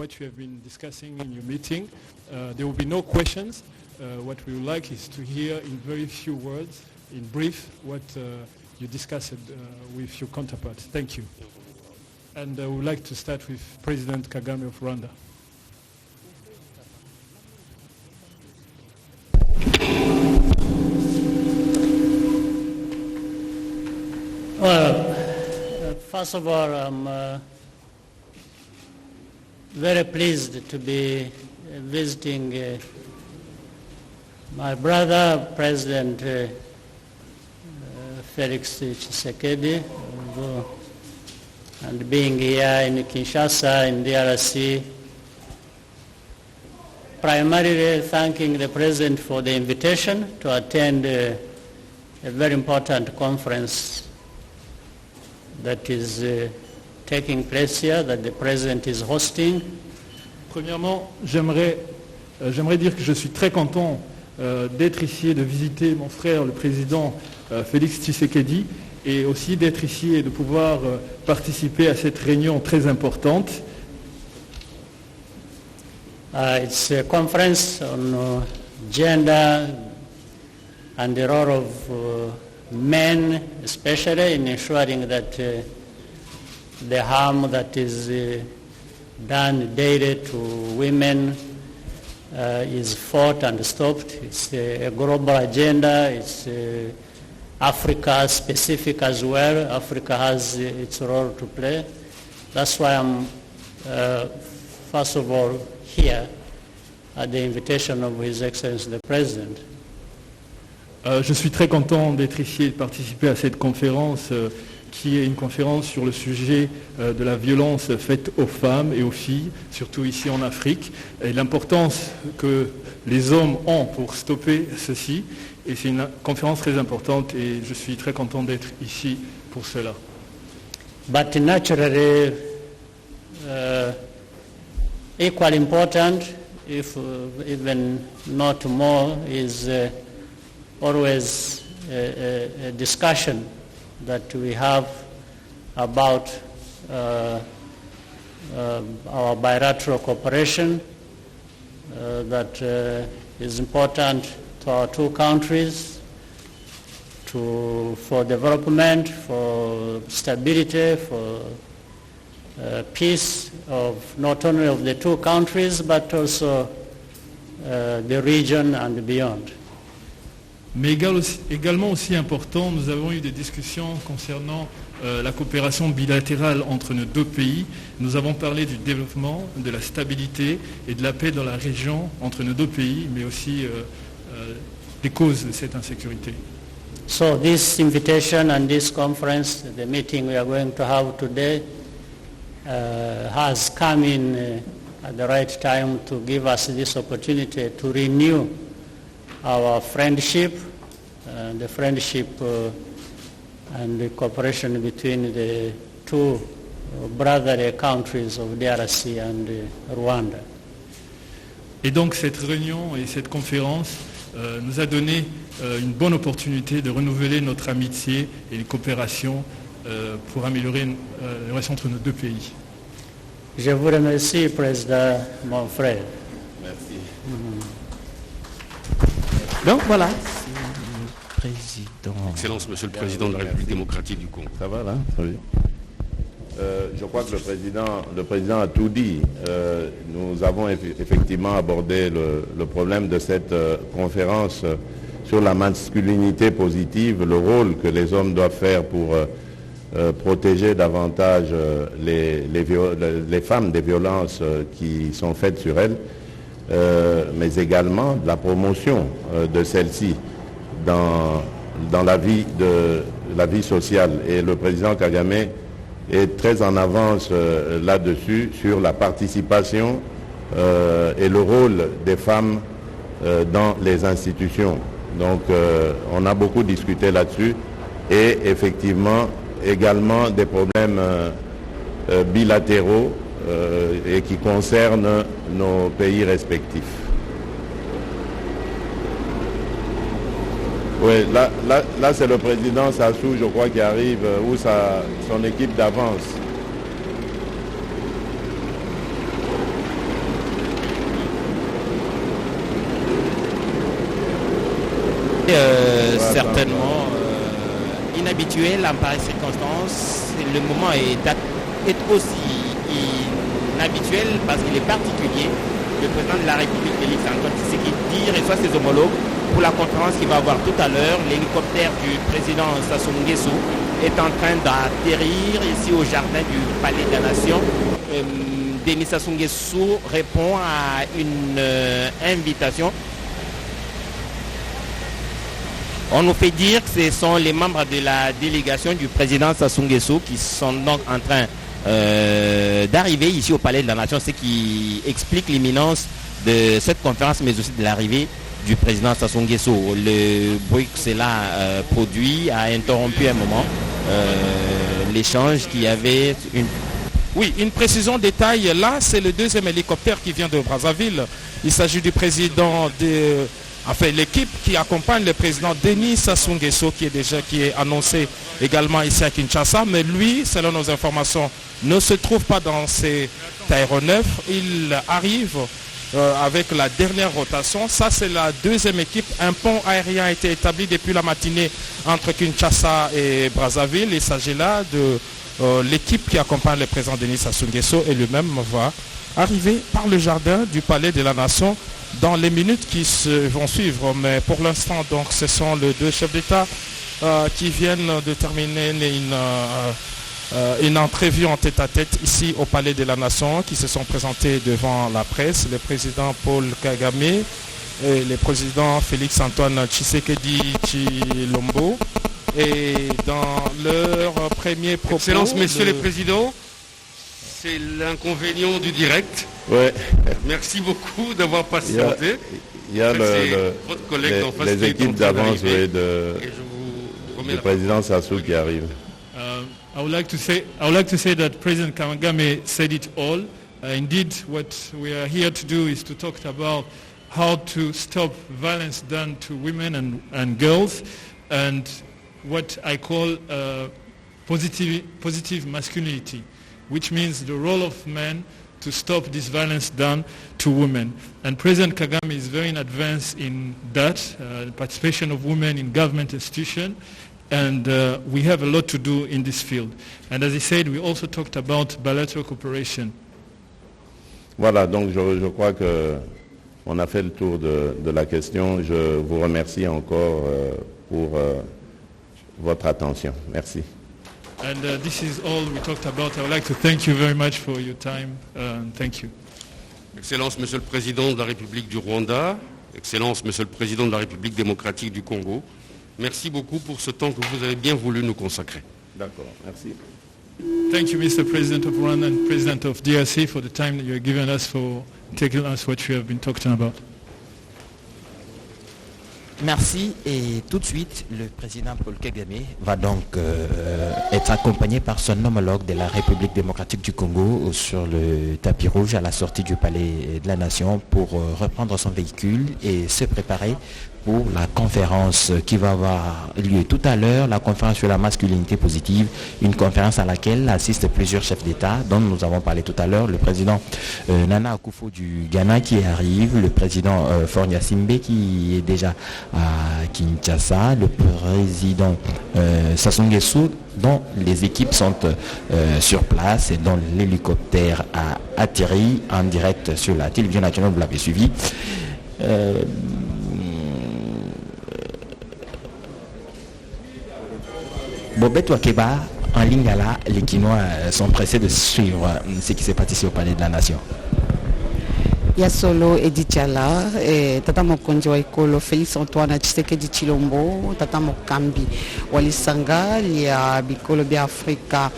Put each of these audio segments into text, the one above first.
What you have been discussing in your meeting. There will be no questions. What we would like is to hear in very few words, in brief, what you discussed with your counterparts. Thank you. And we would like to start with President Kagame of Rwanda. Well, first of all, I'm very pleased to be visiting my brother, President Felix Tshisekedi, and being here in Kinshasa, in DRC, primarily thanking the President for the invitation to attend a very important conference that is taking place here, that the President is hosting. Premièrement, j'aimerais dire que je suis très content d'être ici et de visiter mon frère, le président Félix Tshisekedi, et aussi d'être ici et de pouvoir participer à cette réunion très importante. It's a conference on gender and the role of men, especially in ensuring that the harm that is done daily to women is fought and stopped. It's a global agenda. It's Africa specific as well. Africa has its role to play. That's why I'm first of all here at the invitation of His Excellency the President. Je suis très content d'être ici et de participer à cette conférence qui est une conférence sur le sujet de la violence faite aux femmes et aux filles, surtout ici en Afrique, et l'importance que les hommes ont pour stopper ceci. Et c'est une conférence très importante et je suis très content d'être ici pour cela. But naturally, equally important, if even not more, is always a discussion that we have about our bilateral cooperation that is important to our two countries for development, for stability, for peace of not only of the two countries but also the region and beyond. Mais également aussi important, nous avons eu des discussions concernant la coopération bilatérale entre nos deux pays. Nous avons parlé du développement, de la stabilité et de la paix dans la région entre nos deux pays, mais aussi des causes de cette insécurité. So this invitation and this conference, the meeting we are going to have today, has come in at the right time to give us this opportunity to renew our friendship, the friendship and the cooperation between the two brotherly countries of DRC and Rwanda. Et donc cette réunion et cette conférence nous a donné une bonne opportunité de renouveler notre amitié et une coopération pour améliorer les relations entre nos deux pays. Je vous remercie, Président, mon frère. Merci. Donc voilà. Excellence, Monsieur le Président de la République démocratique du Congo. Ça va là? Très bien. Je crois que le président a tout dit. Nous avons effectivement abordé le problème de cette conférence sur la masculinité positive, le rôle que les hommes doivent faire pour protéger davantage les femmes des violences qui sont faites sur elles, mais également de la promotion de celles-ci dans la vie sociale. Et le président Kagame est très en avance là-dessus, sur la participation et le rôle des femmes dans les institutions. Donc on a beaucoup discuté là-dessus et effectivement également des problèmes bilatéraux et qui concernent nos pays respectifs. Oui, là c'est le président Sassou, je crois, qui arrive, ou son équipe d'avance. Certainement inhabituel en pareille circonstance. Le moment est aussi inhabituel parce qu'il est particulier. Le président de la République, Félix Antoine Tshisekedi, reçoit ses homologues pour la conférence qu'il va avoir tout à l'heure. L'hélicoptère du président Sassou Nguesso est en train d'atterrir ici au jardin du Palais de la Nation. Denis Sassou Nguesso répond à une invitation. On nous fait dire que ce sont les membres de la délégation du président Sassou Nguesso qui sont donc en train d'arriver ici au Palais de la Nation, ce qui explique l'imminence de cette conférence, mais aussi de l'arrivée du président Sassou Nguesso. Le bruit que cela produit a interrompu un moment l'échange qui avait une... Oui, une précision détail, là c'est le deuxième hélicoptère qui vient de Brazzaville. Il s'agit du président de... Enfin, l'équipe qui accompagne le président Denis Sassou Nguesso qui est annoncé également ici à Kinshasa, mais lui, selon nos informations, ne se trouve pas dans cet aéronef. Il arrive avec la dernière rotation. Ça, c'est la deuxième équipe. Un pont aérien a été établi depuis la matinée entre Kinshasa et Brazzaville. Il s'agit là de l'équipe qui accompagne le président Denis Sassou Nguesso et lui-même va arriver par le jardin du Palais de la Nation dans les minutes qui vont suivre. Mais pour l'instant, donc, ce sont les deux chefs d'État qui viennent de terminer une entrevue en tête-à-tête ici au Palais de la Nation, qui se sont présentés devant la presse, le président Paul Kagame et le président Félix Antoine Tshisekedi Tshilombo. Et dans leur premier propos... Excellence, Messieurs les Présidents, c'est l'inconvénient du direct. Ouais. Merci beaucoup d'avoir patienté. Il y a votre collègue en face les équipes d'avance du président Sassou qui arrive. I would like to say that President Kagame said it all. Indeed, what we are here to do is to talk about how to stop violence done to women and girls, and what I call positive masculinity, which means the role of men to stop this violence done to women. And President Kagame is very in advance in that, the participation of women in government institutions, and we have a lot to do in this field. And as he said, we also talked about bilateral cooperation. Voilà, donc je crois qu'on a fait le tour de la question. Je vous remercie encore pour votre attention. Merci. And this is all we talked about. I would like to thank you very much for your time. Thank you. Excellence, Monsieur le Président de la République du Rwanda, Excellence, Monsieur le Président de la République démocratique du Congo, merci beaucoup pour ce temps que vous avez bien voulu nous consacrer. D'accord, merci. Thank you, Mr. President of Rwanda and President of DRC, for the time that you have given us for taking us what you have been talking about. Merci, et tout de suite, le président Paul Kagame va donc être accompagné par son homologue de la République démocratique du Congo sur le tapis rouge à la sortie du Palais de la Nation pour reprendre son véhicule et se préparer pour la conférence qui va avoir lieu tout à l'heure, la conférence sur la masculinité positive, une conférence à laquelle assistent plusieurs chefs d'État dont nous avons parlé tout à l'heure, le président Nana Akufo du Ghana qui arrive, le président Faure Gnassingbé qui est déjà à Kinshasa, le président Sassou Nguesso dont les équipes sont sur place et dont l'hélicoptère a atterri en direct sur la télévision nationale, vous l'avez suivi. Bobet Wakeba, en ligne là, les Kinois sont pressés de suivre ce qui s'est passé ici au Palais de la Nation. Yasolo Edichala, Tata Mokonzi wa Ekolo Félix Antoine Tshisekedi Tshilombo, Tata Mokambi Walisanga, ya Bikolo Bia Afrika,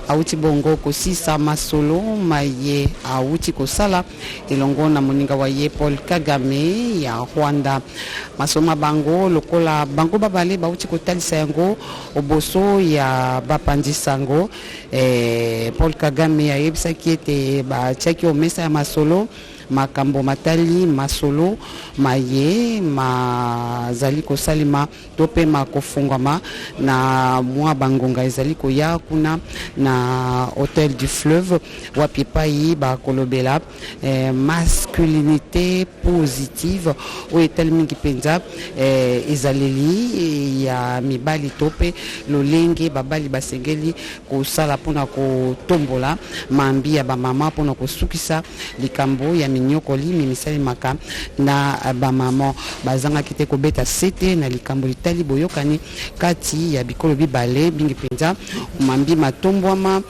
Auti Bongo Kosisa Masolo, Maye Auti Kosala, Elongo na Moninga Waye Paul Kagame, ya Rwanda, Masoma Bango, Lokola Bango Babale, Bauti Kotalisa yango, Oboso, ya Bapandi Sango, Paul Kagame, ya Yebisa Kiete, Ba Tchaki Omesa ya Masolo, makambo matali masolo maye mazali kosalima to pe makofungwama na mwa bangonga ezali koya kuna na Hôtel du Fleuve wapi epai bakolobela masculinité positive oyo etali mingi mpenza ezaleli ya mibali to pe lolenge babali basengeli kosala mpona kotombola mambi ya bamama mpona kosukisa likambo ya minyokoli mimisalimaka na bamama bazangaki te kobeta sete na likambo litali boyokani kati ya bikolo bibale bingi mpenza mambi matombwama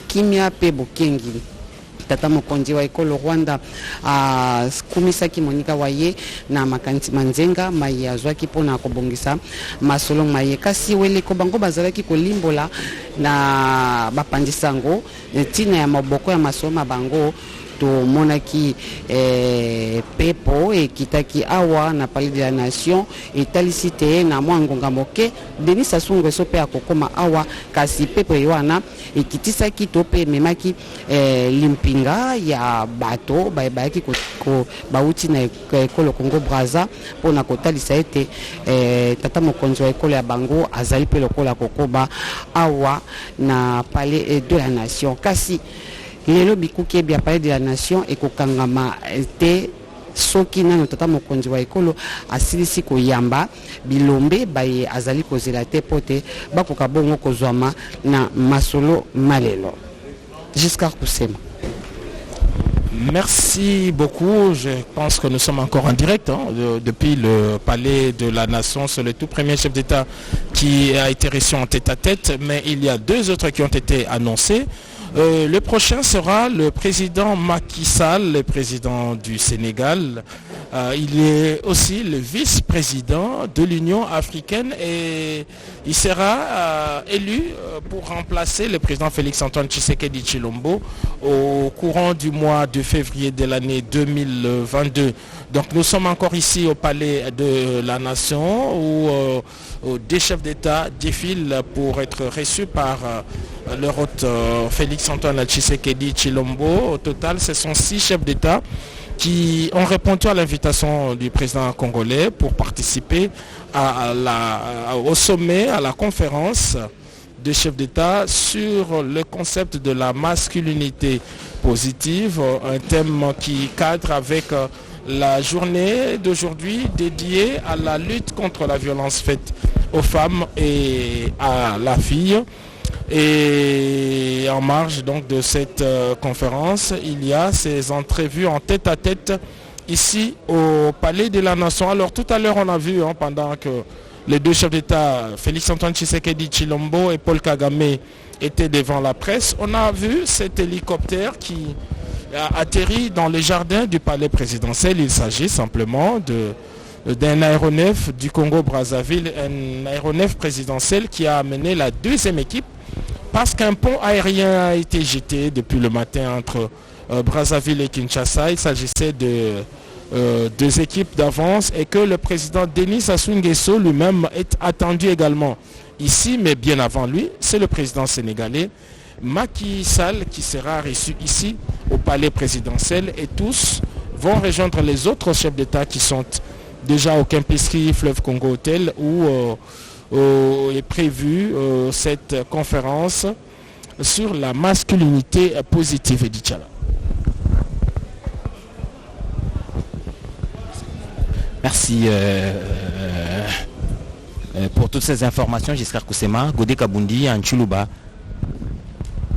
kimia pe bokengi. Tata mokonzi wa ekolo Rwanda kumisaki Monika Waye na makanisi manzenga maye azwaki mpona kobongisa masolo maye kasi weleko bango bazalaki kolimbola na bapandisango ntina ya maboko ya masolo bango to monaki pepo ekitaki awa na Palais de la Nation etalisite na mwangonga moke Denis Sassou Nguesso pe akokoma awa kasi pepo yoana ekitisaki to pe memaki limpinga ya bato bayaki ko bauti na ekolo Congo Brazza pona kotalisa ete tata mokonzi wa ekolo ya bango azali pe lokola kokoba awa na Palais de la Nation kasi lelo bikuki bya Palais de la Nation ekokangama te soki nano tata mokonzi wa ekolo asilisi koyamba bilombe baye azali kozela te pote bakoka bongo kozwama na masolo malelo. Giscard Kusema. Merci beaucoup. Je pense que nous sommes encore en direct depuis le Palais de la Nation. C'est le tout premier chef d'État qui a été reçu en tête-à-tête, mais il y a deux autres qui ont été annoncés. Le prochain sera le président Macky Sall, le président du Sénégal. Il est aussi le vice-président de l'Union africaine et il sera élu pour remplacer le président Félix-Antoine Tshisekedi Tshilombo au courant du mois de février de l'année 2022. Donc nous sommes encore ici au Palais de la Nation où des chefs d'État défilent pour être reçus par leur hôte Félix-Antoine Tshisekedi Tshilombo. Au total, ce sont 6 chefs d'État qui ont répondu à l'invitation du président congolais pour participer au sommet, à la conférence des chefs d'État sur le concept de la masculinité positive, un thème qui cadre avec la journée d'aujourd'hui dédiée à la lutte contre la violence faite aux femmes et à la fille. Et en marge donc de cette conférence, il y a ces entrevues en tête-à-tête ici au Palais de la Nation. Alors tout à l'heure on a vu pendant que les deux chefs d'État, Félix-Antoine Tshisekedi Tshilombo et Paul Kagame, étaient devant la presse, on a vu cet hélicoptère qui a atterri dans les jardins du palais présidentiel. Il s'agit simplement d'un aéronef du Congo-Brazzaville, un aéronef présidentiel qui a amené la deuxième équipe parce qu'un pont aérien a été jeté depuis le matin entre Brazzaville et Kinshasa. Il s'agissait de deux équipes d'avance et que le président Denis Sassou Nguesso lui-même est attendu également ici, mais bien avant lui, c'est le président sénégalais Macky Sall qui sera reçu ici au palais présidentiel et tous vont rejoindre les autres chefs d'État qui sont déjà au Kempinski Fleuve Congo Hotel où est prévue cette conférence sur la masculinité positive. Edichala. Merci pour toutes ces informations, Giscard Kusema, Godé Kabundi, Anchuluba.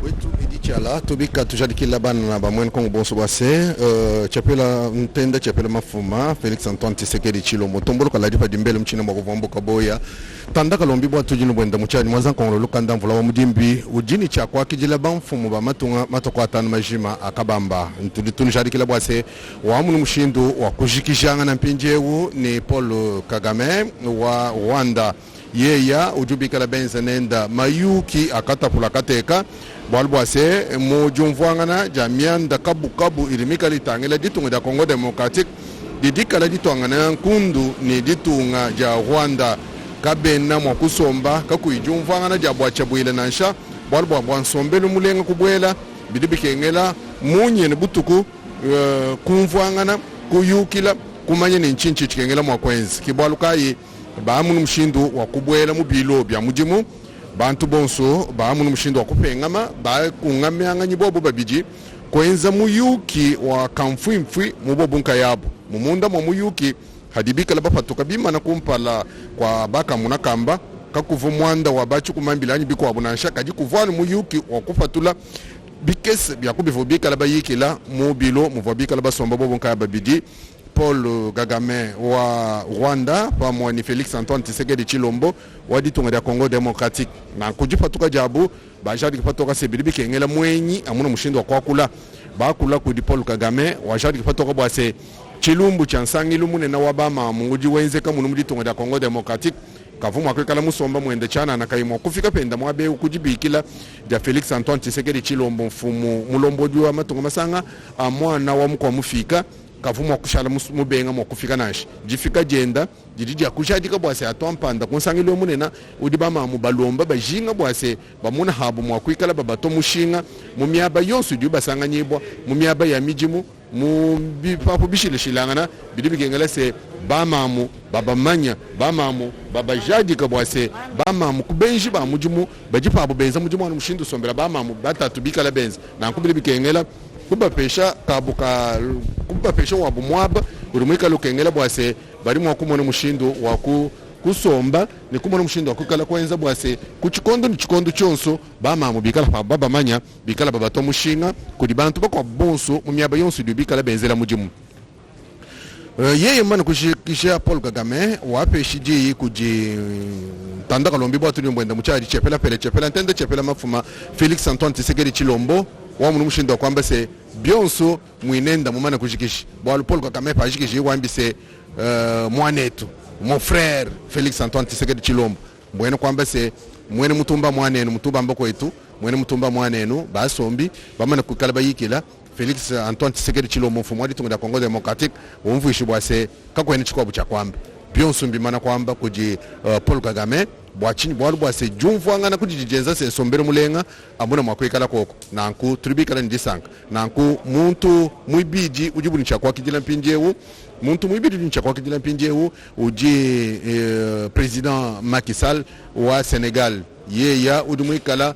Oui, tout Edichala, Tobika Tujadikila Ban, Bamwen Kongo Bonsobase, Chapela Ntenda, Chapela Mafuma, Félix Antoine Tshisekedi Tshilombo, Tombolo Kaladipa Dimbele Mchina Mwavombo Kaboya, Tanda Kalombi Bwatujinu Bwenda Muchani, Mwazan Kongo Lukanda Mvula Mudimbi, Ujini Chakwa Kijila Bamfumu Bamatunga, Matokwatan Majima, Akabamba, Tujadikila Bwase, Wamu Mushindu, Wakujikishanga na Mpinjewu, ni Paul Kagame, wa Rwanda. Yeya ujubika la benzenenda mayuki akatapula kateka balbwase mojumvwangana jamianda kabukabu ilimika litangela ditunga da Congo Democratique didikala ditwangana nkundu ni ditunga ja Rwanda kabena mwakusomba kakuijumvwangana ja bwachabwile nansha balbwa bwansombelo mulenga kubwela bidibikengela munye ne butuku kumvwangana kuyukila kumanya nenchinchi chikengela mwakwenzi kibwalukayi baamu mshindu wa kubwela mubilo bya mujimu bantu bonso baamu mshindu wa kupengama bakungamyanga nyibobo babiji kwenza muyuki wa kamfwimfwi mubobo nkayabo mumunda mwa muyuki hadibika la bapatuka bima na kumpala kwa baka munakamba kakuvu mwanda wa bachu kumambila anyi biko wabunansha kaji kuvwani muyuki wa kufatula bikese byakubivubika la bayikila mubilo muvubika la basomba bobo nkayabo babiji Paul Kagame wa Rwanda pamoja ni Felix Antoine Tshisekedi Tshilombo wa ditunga ya Congo Democratic na kujipatuka jabu bajadi kipatoka sebiribi kengela mwenyi amuna mushindo wa kwakula bakula kudi Paul Kagame wajadi kipatoka bwase Chilumbu chansangi lumune na wabama munguji wenze kama munumudi tunga ya Congo Democratic kavumu akwekala musomba mwende chana na kaimwa kufika penda mwabe ukujibikila ya Felix Antoine Tshisekedi Tshilombo mfumu mulomboji wa matunga masanga amwana wa mukwa mufika kavumu akushala mubenga mwakufika nashi jifika jenda jididi akushadika bwase atwampanda kunsangilo munena udibama mubalomba bajinga bwase bamuna habu mwakwikala babato mushinga mumyaba yonsu juba sanganyibwa mumyaba ya mijimu mubipapo bishilishilangana bidibigengela se bamamu babamanya bamamu babajadika bwase bamamu kubenji ba mujimu bajipapo benza mujimu anu mushindu sombera bamamu batatu bikala benza na kubidibigengela kubapesha kubapesha wabu mwaba urumwika lukengela bwase bari mwakumona mushindo waku kusomba ni kumona mushindo wakukala kwenza bwase kuchikondo ni chikondo chonso bamamu bikala pa baba manya bikala baba to mushinga kudi bantu bakwa bonso mumyaba yonso bikala benzela mujimu yeye mana kushikisha Paul Kagame wapeshiji kuji tandaka lombi bwatu nyomwenda muchari chepela ntende chepela mafuma Felix Antoine Tshisekedi Tshilombo wa munu mushindo kwamba se bionso mwinenda mumana kujikishi bwalu Paul Kagame pajikishi wambise mwanetu mon frère Felix Antoine Tshisekedi Tshilombo mwene kwamba se mwene mutumba mwanenu mutumba mboko etu mwene mutumba mwanenu basombi bamana kukala bayikila Felix Antoine Tshisekedi Tshilombo mfumu wadi tunga Congo Democratic umvuishi bwase kakwene chikwabu cha kwamba bionso mbimana kwamba kuji Paul Kagame bwachini bwalu bwase jumvwangana kujijenza se sombere mulenga amuna mwakwekala koko nanku tribikala ndisanka nanku muntu mwibiji ujibuni chakwa kijila mpinjewu muntu mwibiji nchakwa kijila mpinjewu uji president Macky Sall wa Senegal yeya udumwikala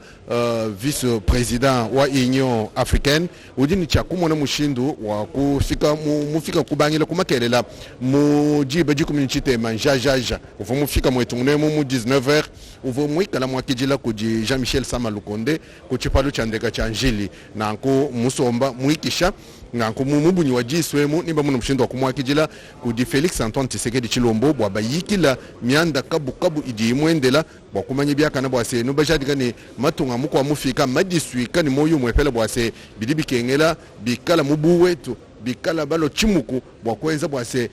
vice president wa Union Africaine udini chakumona mushindu wa kufika mufika kubangila kumakelela mujiba jikuminchite manjajaja uvo mufika mwetungune mu 19h uvo mwikala mwakijila kuji Jean-Michel Sama Lukonde kuchipalo chandeka cha njili nanku musomba mwikisha nanku mubunyi wa jiswemu nimba muna mushindu wa kumwakijila kudi Felix Antoine Tshisekedi Tshilombo bwa bayikila mianda kabu idi mwendela bwa kumanya byaka na bwase no bajadika ni matunga mukwa mufika majiswika ni moyo mwepela bwase bidibi kengela bikala mubu wetu bikala balo chimuku bwa kwenza bwase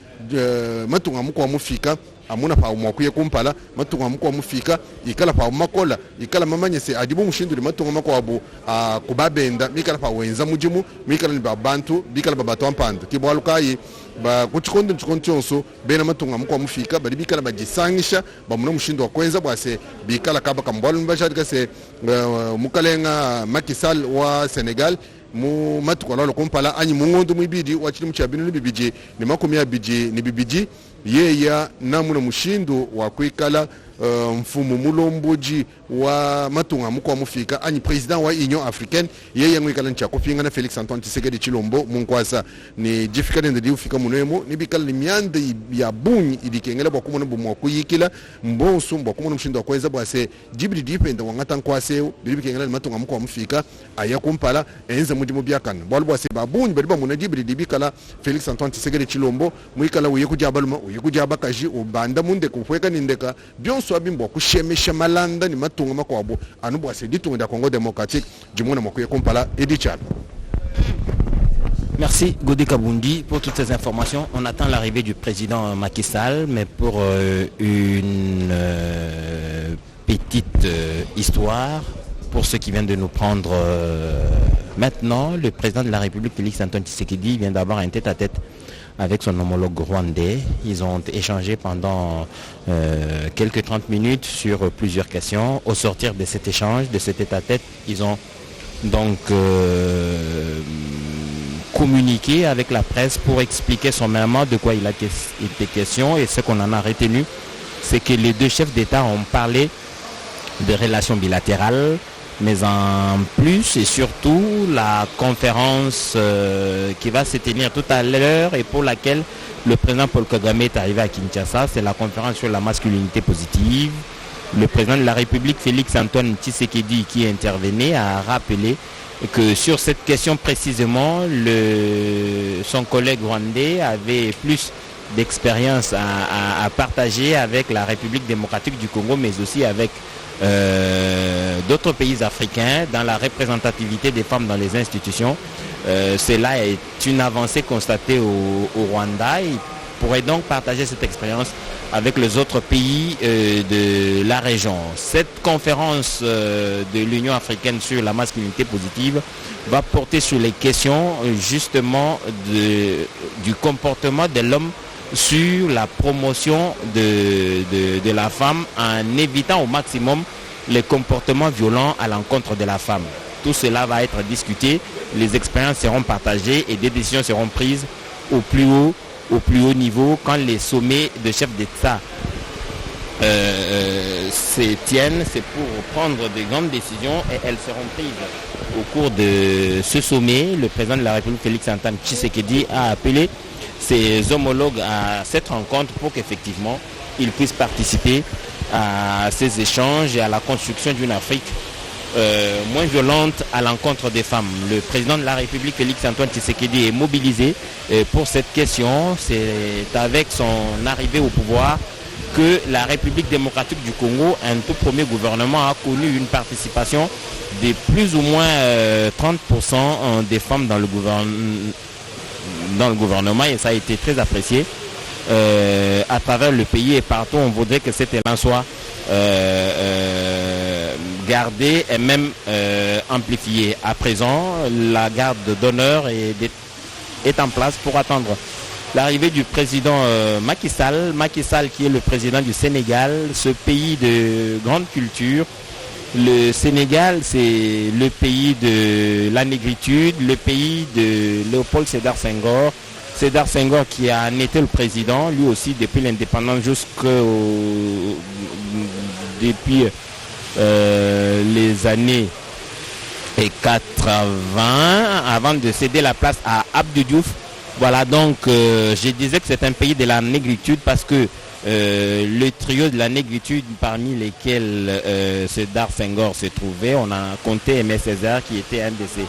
matunga mukwa mufika amuna pa umwakuye kumpala matunga mukwa mufika ikala pa makola ikala mamanya se adibu mushindu matunga makwa abu kubabenda mikala pa wenza mujimu mikala ni babantu bikala babato ampanda kibwalukayi ba kuchikondo chonso bena matunga mukwa mufika bali bikala bajisangisha bamuna mushindo wakwenza bwase bikala kaba kambwalu mbashadika se mukalenga Macky Sall wa Senegal mu matukola lo kumpala anyi mungondo mwibidi wachini mchabinu ni bibiji ni makumi ya biji ni bibiji yeya namuna mushindo wa kuikala mfumu mulomboji wa matunga mukwa mufika anyi president wa Union Africaine yeye ngwikala nchakopinga na Felix Antoine Tshisekedi Tshilombo munkwasa ni jifika ndi ufika munemo nibikala ni mianda ya bunyi idikengela bwa kumona bumwa kuyikila mbonso mbwa kumona mshindo kweza bwase jibri dipenda wangata nkwaseo bikengela matunga mukwa mufika aya kumpala enza mudi mubyakana bwa bwase babunyi bali bamuna jibri dibikala Felix Antoine Tshisekedi Tshilombo mwikala uye kujabaluma uye kujabakaji ubanda munde kufweka nindeka bionso abimbo kushemesha malanda ni matunga makwabo anubu aseditunga da Congo Democratique jimona mwakuye kumpala edichal. Merci Godé Kabundi pour toutes ces informations. On attend l'arrivée du président Macky Sall, mais pour une petite histoire, pour ceux qui viennent de nous prendre maintenant, le président de la République Félix Antoine Tshisekedi vient d'avoir un tête-à-tête avec son homologue rwandais. Ils ont échangé pendant quelques 30 minutes sur plusieurs questions. Au sortir de cet échange, de ce tête-à-tête, ils ont donc communiqué avec la presse pour expliquer sommairement de quoi il a été question. Et ce qu'on en a retenu, c'est que les deux chefs d'État ont parlé de relations bilatérales, mais en plus et surtout la conférence qui va se tenir tout à l'heure et pour laquelle le président Paul Kagame est arrivé à Kinshasa, c'est la conférence sur la masculinité positive. Le président de la République, Félix Antoine Tshisekedi, qui intervenait, a rappelé que sur cette question précisément, son collègue rwandais avait plus d'expérience à partager avec la République démocratique du Congo, mais aussi avec d'autres pays africains dans la représentativité des femmes dans les institutions. Cela est une avancée constatée au Rwanda. Il pourrait donc partager cette expérience avec les autres pays de la région. Cette conférence de l'Union africaine sur la masculinité positive va porter sur les questions justement du comportement de l'homme sur la promotion de la femme en évitant au maximum les comportements violents à l'encontre de la femme. Tout cela va être discuté, les expériences seront partagées et des décisions seront prises au plus haut niveau quand les sommets de chefs d'État se tiennent. C'est pour prendre de grandes décisions et elles seront prises au cours de ce sommet. Le président de la République, Félix Antoine Tshisekedi, a appelé ses homologues à cette rencontre pour qu'effectivement ils puissent participer à ces échanges et à la construction d'une Afrique moins violente à l'encontre des femmes. Le président de la République, Félix Antoine Tshisekedi, est mobilisé pour cette question. C'est avec son arrivée au pouvoir que la République démocratique du Congo, un tout premier gouvernement, a connu une participation de plus ou moins 30% des femmes dans le gouvernement et ça a été très apprécié à travers le pays et partout. On voudrait que cet élan soit gardé et même amplifié. À présent, la garde d'honneur est en place pour attendre l'arrivée du président Macky Sall. Macky Sall qui est le président du Sénégal, ce pays de grande culture. Le Sénégal, c'est le pays de la négritude, le pays de Léopold Sédar Senghor. Sédar Senghor qui a été le président, lui aussi depuis l'indépendance depuis les années 80, avant de céder la place à Abdou Diouf. Voilà, donc je disais que c'est un pays de la négritude parce que le trio de la négritude parmi lesquels Sédar Senghor se trouvait, on a compté Aimé Césaire qui était un de ses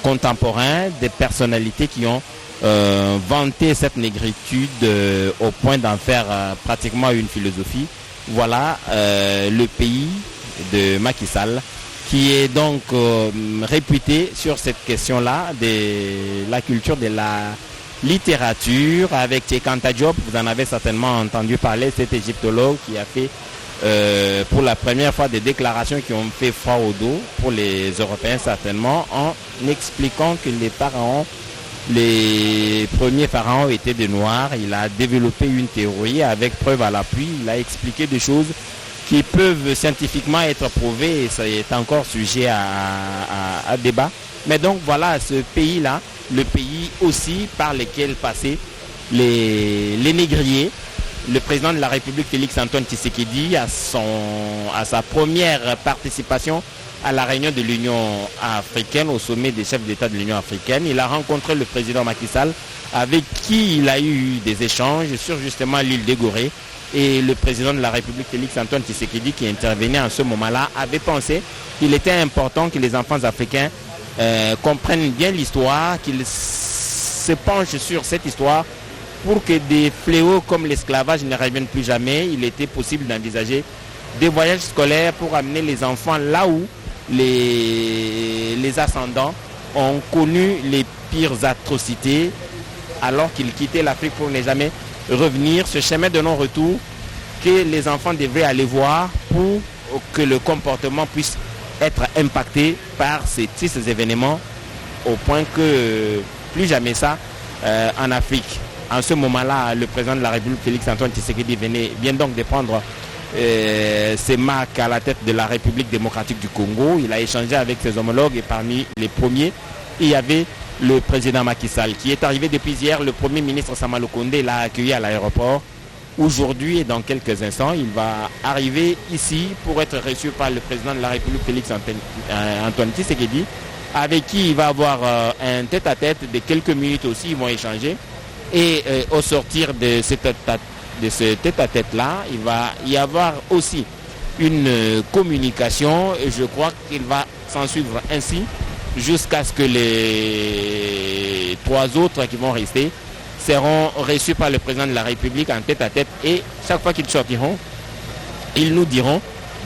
contemporains, des personnalités qui ont vanté cette négritude au point d'en faire pratiquement une philosophie. Voilà le pays de Macky Sall qui est donc réputé sur cette question-là de la culture de la littérature avec Tchekanta Diop. Vous en avez certainement entendu parler, cet égyptologue qui a fait pour la première fois des déclarations qui ont fait froid au dos pour les Européens certainement, en expliquant que les premiers pharaons étaient des noirs. Il a développé une théorie avec preuve à l'appui. Il a expliqué des choses qui peuvent scientifiquement être prouvées et ça est encore sujet à débat. Mais donc voilà ce pays-là, le pays aussi par lequel passaient les négriers. Le président de la République, Félix Antoine Tshisekedi, à sa première participation à la réunion de l'Union africaine, au sommet des chefs d'État de l'Union africaine, il a rencontré le président Macky Sall, avec qui il a eu des échanges sur justement l'île de Gorée. Et le président de la République, Félix Antoine Tshisekedi, qui intervenait en ce moment-là, avait pensé qu'il était important que les enfants africains comprennent bien l'histoire, qu'ils se penchent sur cette histoire pour que des fléaux comme l'esclavage ne reviennent plus jamais. Il était possible d'envisager des voyages scolaires pour amener les enfants là où les ascendants ont connu les pires atrocités alors qu'ils quittaient l'Afrique pour ne jamais revenir. Ce chemin de non-retour que les enfants devraient aller voir pour que le comportement puisse être impacté par ces événements au point que plus jamais ça en Afrique. En ce moment-là, le président de la République, Félix Antoine Tshisekedi, vient donc de prendre ses marques à la tête de la République démocratique du Congo. Il a échangé avec ses homologues et parmi les premiers, il y avait le président Macky Sall qui est arrivé depuis hier. Le Premier ministre Sama Lukonde l'a accueilli à l'aéroport. Aujourd'hui et dans quelques instants, il va arriver ici pour être reçu par le président de la République, Félix Antoine Tshisekedi, avec qui il va avoir un tête-à-tête de quelques minutes aussi, ils vont échanger. Et au sortir de ce tête-à-tête-là, il va y avoir aussi une communication et je crois qu'il va s'en suivre ainsi jusqu'à ce que les 3 autres qui vont rester seront reçus par le président de la République en tête-à-tête et chaque fois qu'ils sortiront, ils nous diront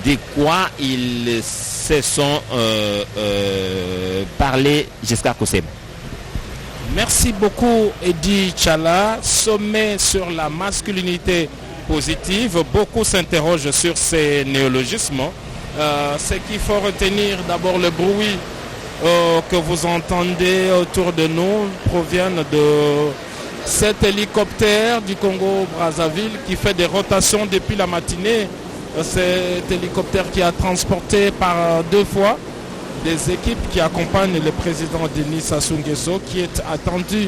de quoi ils se sont parlé jusqu'à Kosem. Merci beaucoup Edi Tchala. Sommet sur la masculinité positive. Beaucoup s'interrogent sur ces néologismes. Ce qu'il faut retenir, d'abord le bruit que vous entendez autour de nous proviennent de cet hélicoptère du Congo-Brazzaville qui fait des rotations depuis la matinée. Cet hélicoptère qui a transporté par 2 fois des équipes qui accompagnent le président Denis Sassou Nguesso qui est attendu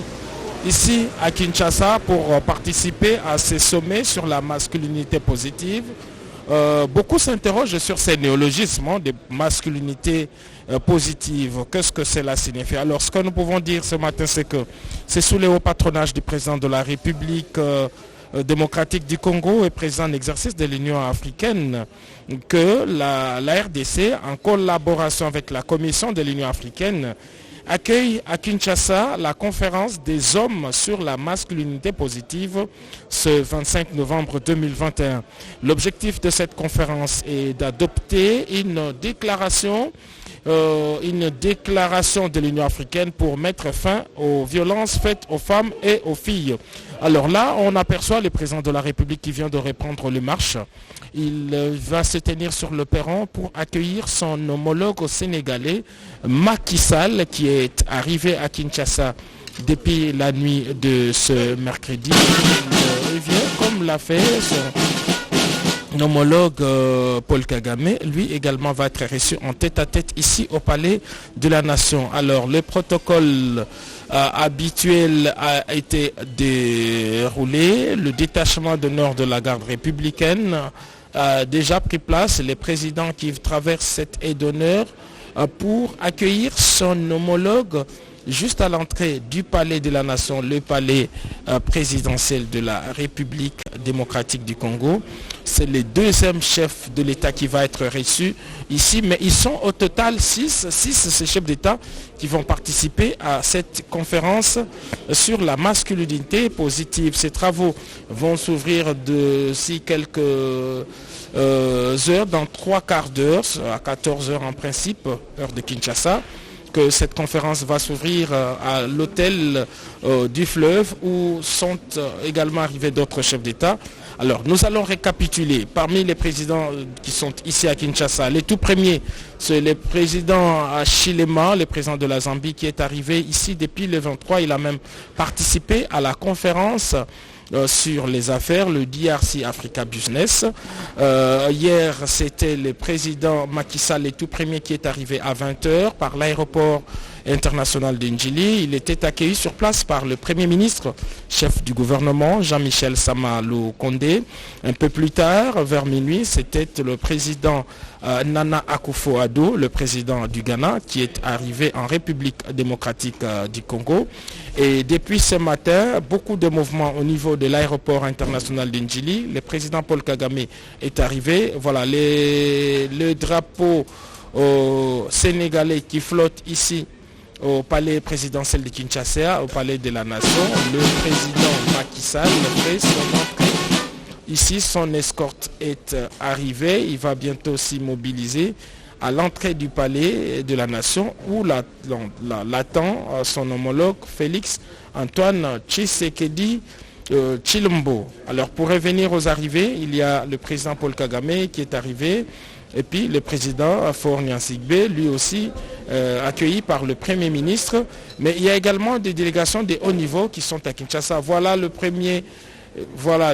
ici à Kinshasa pour participer à ces sommets sur la masculinité positive. Beaucoup s'interrogent sur ces néologismes de masculinité positive. Qu'est-ce que cela signifie? Alors ce que nous pouvons dire ce matin, c'est que c'est sous le haut patronage du président de la République démocratique du Congo et président en exercice de l'Union africaine que la RDC, en collaboration avec la Commission de l'Union africaine, accueille à Kinshasa la conférence des hommes sur la masculinité positive ce 25 novembre 2021. L'objectif de cette conférence est d'adopter une déclaration de l'Union africaine pour mettre fin aux violences faites aux femmes et aux filles. Alors là, on aperçoit le président de la République qui vient de reprendre le marche. Il va se tenir sur le perron pour accueillir son homologue sénégalais, Macky Sall, qui est arrivé à Kinshasa depuis la nuit de ce mercredi. Il vient, comme l'a fait son homologue Paul Kagame, lui également va être reçu en tête-à-tête ici au Palais de la Nation. Alors le protocole habituel a été déroulé. Le détachement d'honneur de la garde républicaine a déjà pris place. Le président qui traverse cette aide d'honneur pour accueillir son homologue juste à l'entrée du Palais de la Nation, le palais présidentiel de la République démocratique du Congo. C'est le 2e chef de l'État qui va être reçu ici, mais ils sont au total 6 ces chefs d'État qui vont participer à cette conférence sur la masculinité positive. Ces travaux vont s'ouvrir d'ici quelques heures, dans 3/4 d'heure, à 14 heures en principe, heure de Kinshasa, que cette conférence va s'ouvrir à l'hôtel du Fleuve où sont également arrivés d'autres chefs d'État. Alors nous allons récapituler parmi les présidents qui sont ici à Kinshasa. Le tout premier, c'est le président Chilema, le président de la Zambie, qui est arrivé ici depuis le 23. Il a même participé à la conférence sur les affaires, le DRC Africa Business. Hier, c'était le président Macky Sall, le tout premier, qui est arrivé à 20h par l'aéroport international d'Ndjili. Il était accueilli sur place par le Premier ministre, chef du gouvernement, Jean-Michel Sama Lukonde. Un peu plus tard, vers minuit, c'était le président Nana Akufo-Addo, le président du Ghana, qui est arrivé en République démocratique du Congo. Et depuis ce matin, beaucoup de mouvements au niveau de l'aéroport international d'Ndjili. Le président Paul Kagame est arrivé. Voilà le drapeau sénégalais qui flotte ici au palais présidentiel de Kinshasa, au palais de la Nation. Le président Macky Sall fait son entrée. Ici, son escorte est arrivée. Il va bientôt s'immobiliser à l'entrée du palais de la Nation où l'attend son homologue Félix Antoine Tshisekedi Tshilombo. Alors pour revenir aux arrivées, il y a le président Paul Kagame qui est arrivé et puis le président Faure Gnassingbe, lui aussi accueilli par le Premier ministre. Mais il y a également des délégations de haut niveau qui sont à Kinshasa. Voilà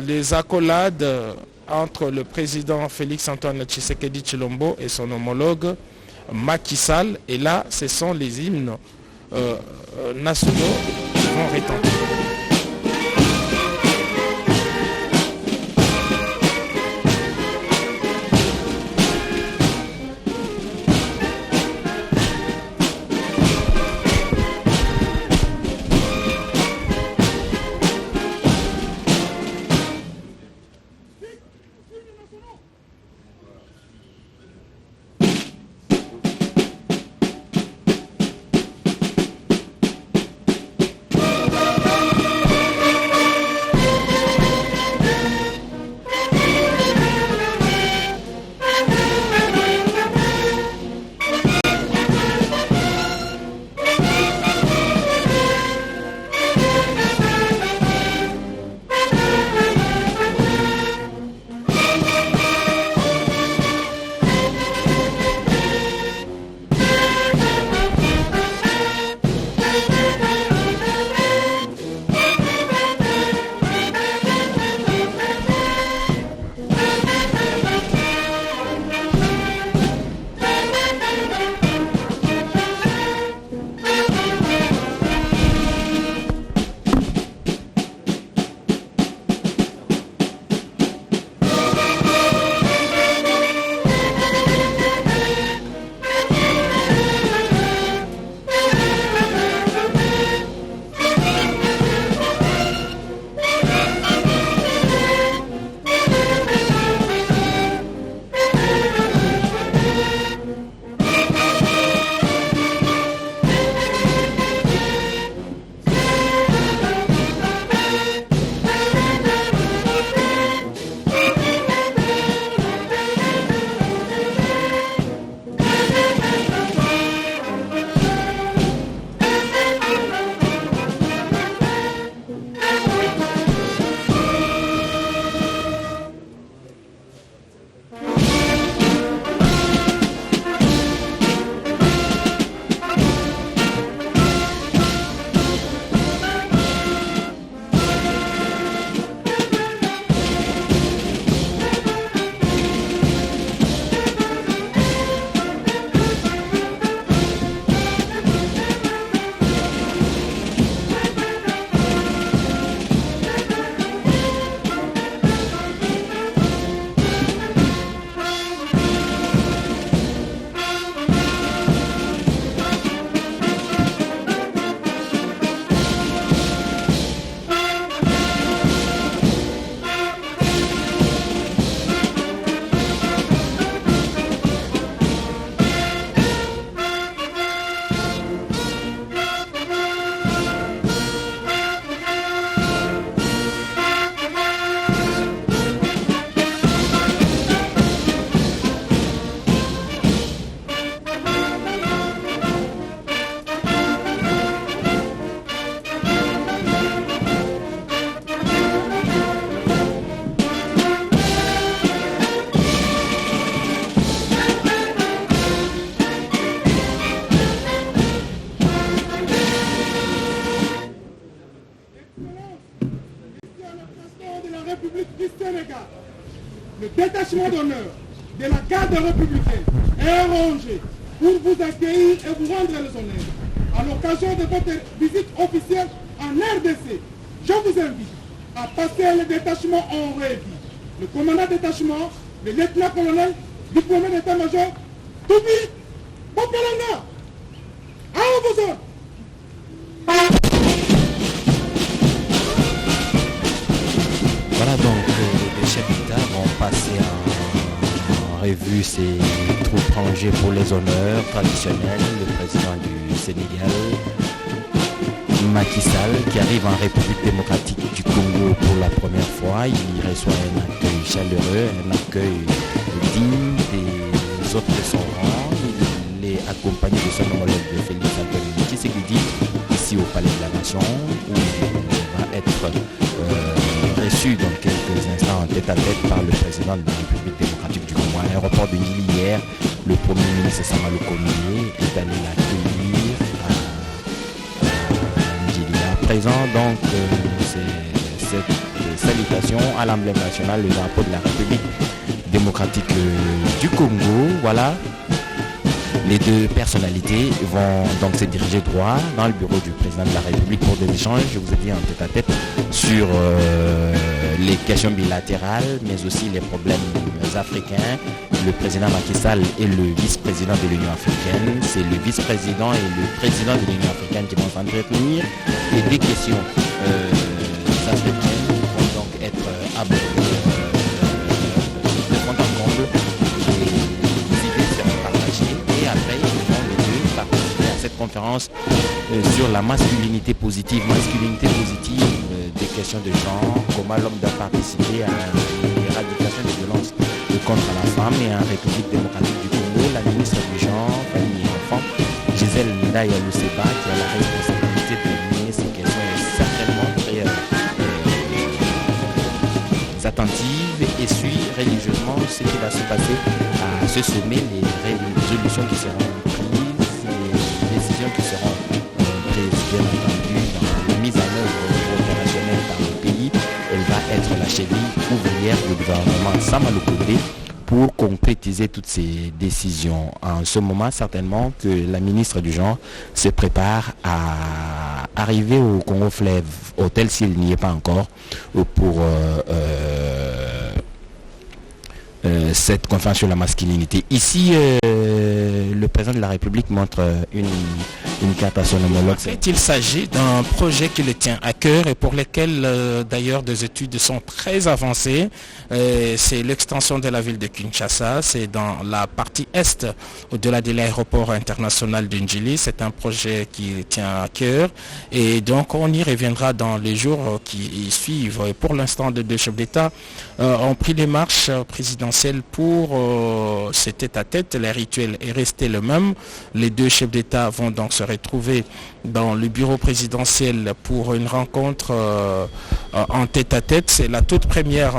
les accolades entre le président Félix Antoine Tshisekedi Tshilombo et son homologue Macky Sall. Et là, ce sont les hymnes nationaux vont retentir. Le détachement d'honneur de la garde républicaine est rangé pour vous accueillir et vous rendre les honneurs. À l'occasion de votre visite officielle en RDC, je vous invite à passer le détachement en revue. Le commandant détachement, le lieutenant-colonel, diplômé d'état-major, Toubi Bopelanga. À vos ordres. Voilà donc les chefs d'État vont passer en revue ces troupes rangées pour les honneurs traditionnels. Le président du Sénégal, Macky Sall, qui arrive en République démocratique du Congo pour la première fois. Il reçoit un accueil chaleureux, un accueil digne des autres de son rang. Il est accompagné de son homologue de Félix Antoine Tshisekedi ici au Palais de la Nation, où il va être reçu dans quelques instants en tête-à-tête par le président de la République démocratique du Congo. À l'aéroport de Nili hier, le Premier ministre Samalou Komié est allé l'accueillir à Ndjili. À présent, donc, c'est cette salutation à l'emblème national, le drapeau de la République démocratique du Congo. Voilà. Les deux personnalités vont donc se diriger droit dans le bureau du président de la République pour des échanges, je vous ai dit, en tête-à-tête sur les questions bilatérales, mais aussi les problèmes africains. Le président Macky Sall est le vice-président de l'Union africaine. C'est le vice-président et le président de l'Union africaine qui vont s'entretenir. Et des questions africaines vont donc être abordées de fond en comble. Les idées seront partagées et après ils vont les deux participer à cette conférence sur la masculinité positive. Masculinité positive, des questions de genre, comment l'homme doit participer à l'éradication des violences contre la femme. Et en République démocratique du Congo, la ministre du genre, famille et enfants, Gisèle Ndaya Luseba, qui a la responsabilité de mener ces questions, est certainement très attentive et suit religieusement ce qui va se passer à ce sommet, les résolutions qui seront prises, les décisions qui seront prises, bien entendu, dans la mise en œuvre opérationnelle par le pays. Elle va être la cheville ouvrière du gouvernement Sama Lukonde pour concrétiser toutes ces décisions. En ce moment, certainement que la ministre du genre se prépare à arriver au Congo Fleuve, hôtel s'il n'y est pas encore, pour cette conférence sur la masculinité. Ici, le président de la République montre une carte à son homologue. En fait, il s'agit d'un projet qui le tient à cœur et pour lequel d'ailleurs des études sont très avancées. C'est l'extension de la ville de Kinshasa, c'est dans la partie est, au-delà de l'aéroport international de Njili. C'est un projet qui tient à cœur et donc on y reviendra dans les jours qui suivent. Et pour l'instant, les deux chefs d'État ont pris les marches présidentielles pour ces tête-à-tête. Le rituel est resté le même. Les deux chefs d'État vont donc se retrouver dans le bureau présidentiel pour une rencontre en tête-à-tête. C'est la toute première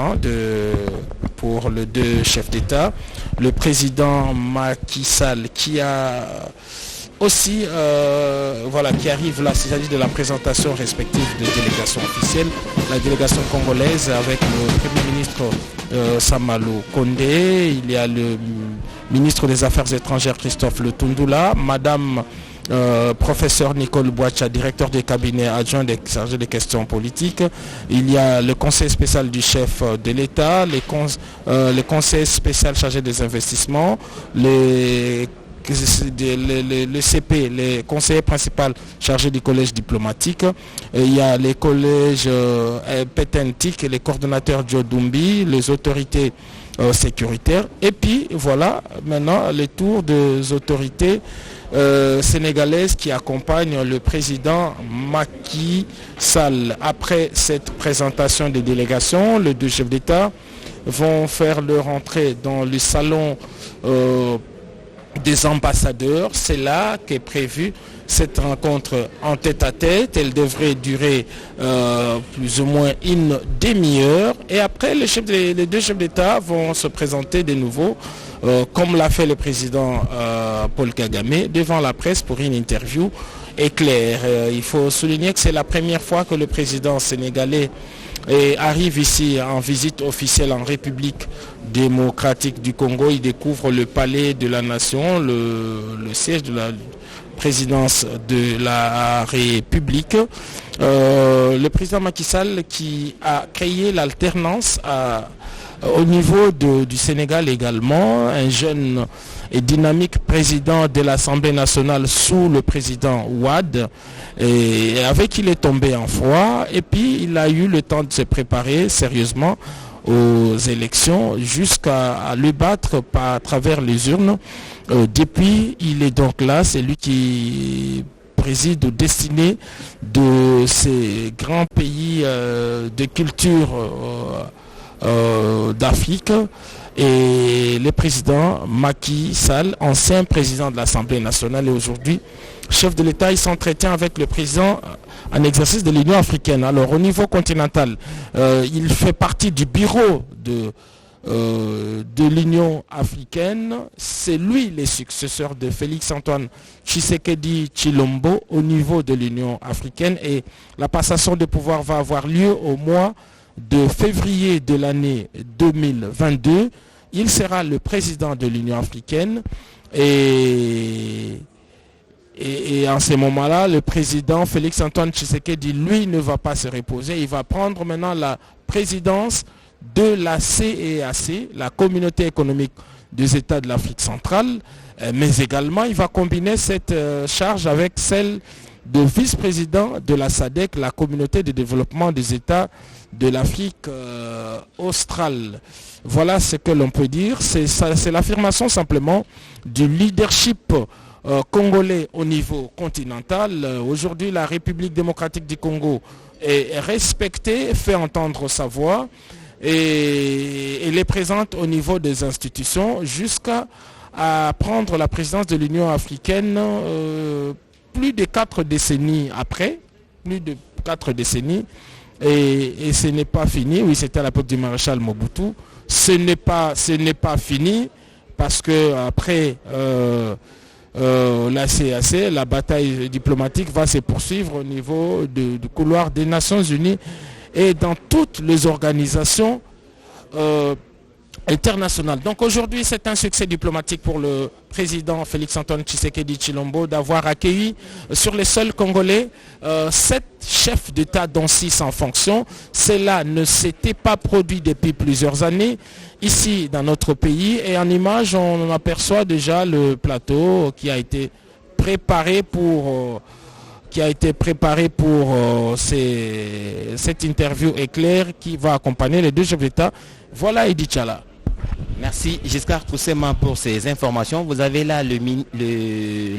pour les deux chefs d'État. Le président Macky Sall qui a aussi, qui arrive là, c'est-à-dire de la présentation respective de délégations officielles. La délégation congolaise avec le Premier ministre Sama Lukonde, il y a le ministre des Affaires étrangères Christophe Lutundula, Madame professeur Nicole Boacha, directeur du cabinet adjoint chargé des questions politiques. Il y a le conseil spécial du chef de l'État, le conseil spécial chargé des investissements, le CP, les conseillers principaux chargés du collège diplomatique. Il y a les collèges Petentik, les coordonnateurs Djodumbi, les autorités sécuritaires. Et puis voilà, maintenant les tours des autorités sénégalaises qui accompagnent le président Macky Sall. Après cette présentation des délégations, les deux chefs d'État vont faire leur entrée dans le salon des ambassadeurs. C'est là qu'est prévue cette rencontre en tête-à-tête. Elle devrait durer plus ou moins une demi-heure. Et après, les deux chefs d'État vont se présenter de nouveau, comme l'a fait le président Paul Kagame, devant la presse pour une interview éclair. Il faut souligner que c'est la première fois que le président sénégalais arrive ici en visite officielle en République démocratique du Congo. Il découvre le palais de la nation, le siège de la présidence de la République. Le président Macky Sall qui a créé l'alternance au niveau du Sénégal également, un jeune et dynamique président de l'Assemblée nationale sous le président Ouad, et avec qui il est tombé en froid, et puis il a eu le temps de se préparer sérieusement aux élections jusqu'à le battre à travers les urnes. Depuis, il est donc là, c'est lui qui préside aux destinées de ces grands pays de culture d'Afrique. Et le président Macky Sall, ancien président de l'Assemblée nationale et aujourd'hui chef de l'État, il s'entretient avec le président en exercice de l'Union africaine. Alors au niveau continental, il fait partie du bureau de l'Union africaine. C'est lui le successeur de Félix-Antoine Tshisekedi Tshilombo au niveau de l'Union africaine, et la passation de pouvoir va avoir lieu au mois de février de l'année 2022. Il sera le président de l'Union africaine Et en ce moment-là, le président Félix-Antoine Tshisekedi, lui, ne va pas se reposer. Il va prendre maintenant la présidence de la CEAC, la Communauté économique des États de l'Afrique centrale, mais également il va combiner cette charge avec celle de vice-président de la SADC, la Communauté de développement des États de l'Afrique australe. Voilà ce que l'on peut dire. C'est l'affirmation simplement du leadership congolais au niveau continental. Aujourd'hui, la République démocratique du Congo est respectée, fait entendre sa voix et elle est présente au niveau des institutions jusqu'à prendre la présidence de l'Union africaine plus de 4 décennies après, plus de 4 décennies. Et ce n'est pas fini. Oui, c'était à l'époque du maréchal Mobutu. Ce n'est pas fini parce que après la CAC, la bataille diplomatique va se poursuivre au niveau du couloir des Nations Unies et dans toutes les organisations internationales. Donc aujourd'hui, c'est un succès diplomatique pour le président Félix-Antoine Tshisekedi Tshilombo d'avoir accueilli sur les sols congolais 7 chefs d'État dont 6 en fonction. Cela ne s'était pas produit depuis plusieurs années ici dans notre pays et en image on aperçoit déjà le plateau qui a été préparé pour cette interview éclair qui va accompagner les 2 chefs d'État. Voilà Idi Tchala. Merci Giscard Koussema pour ces informations. Vous avez là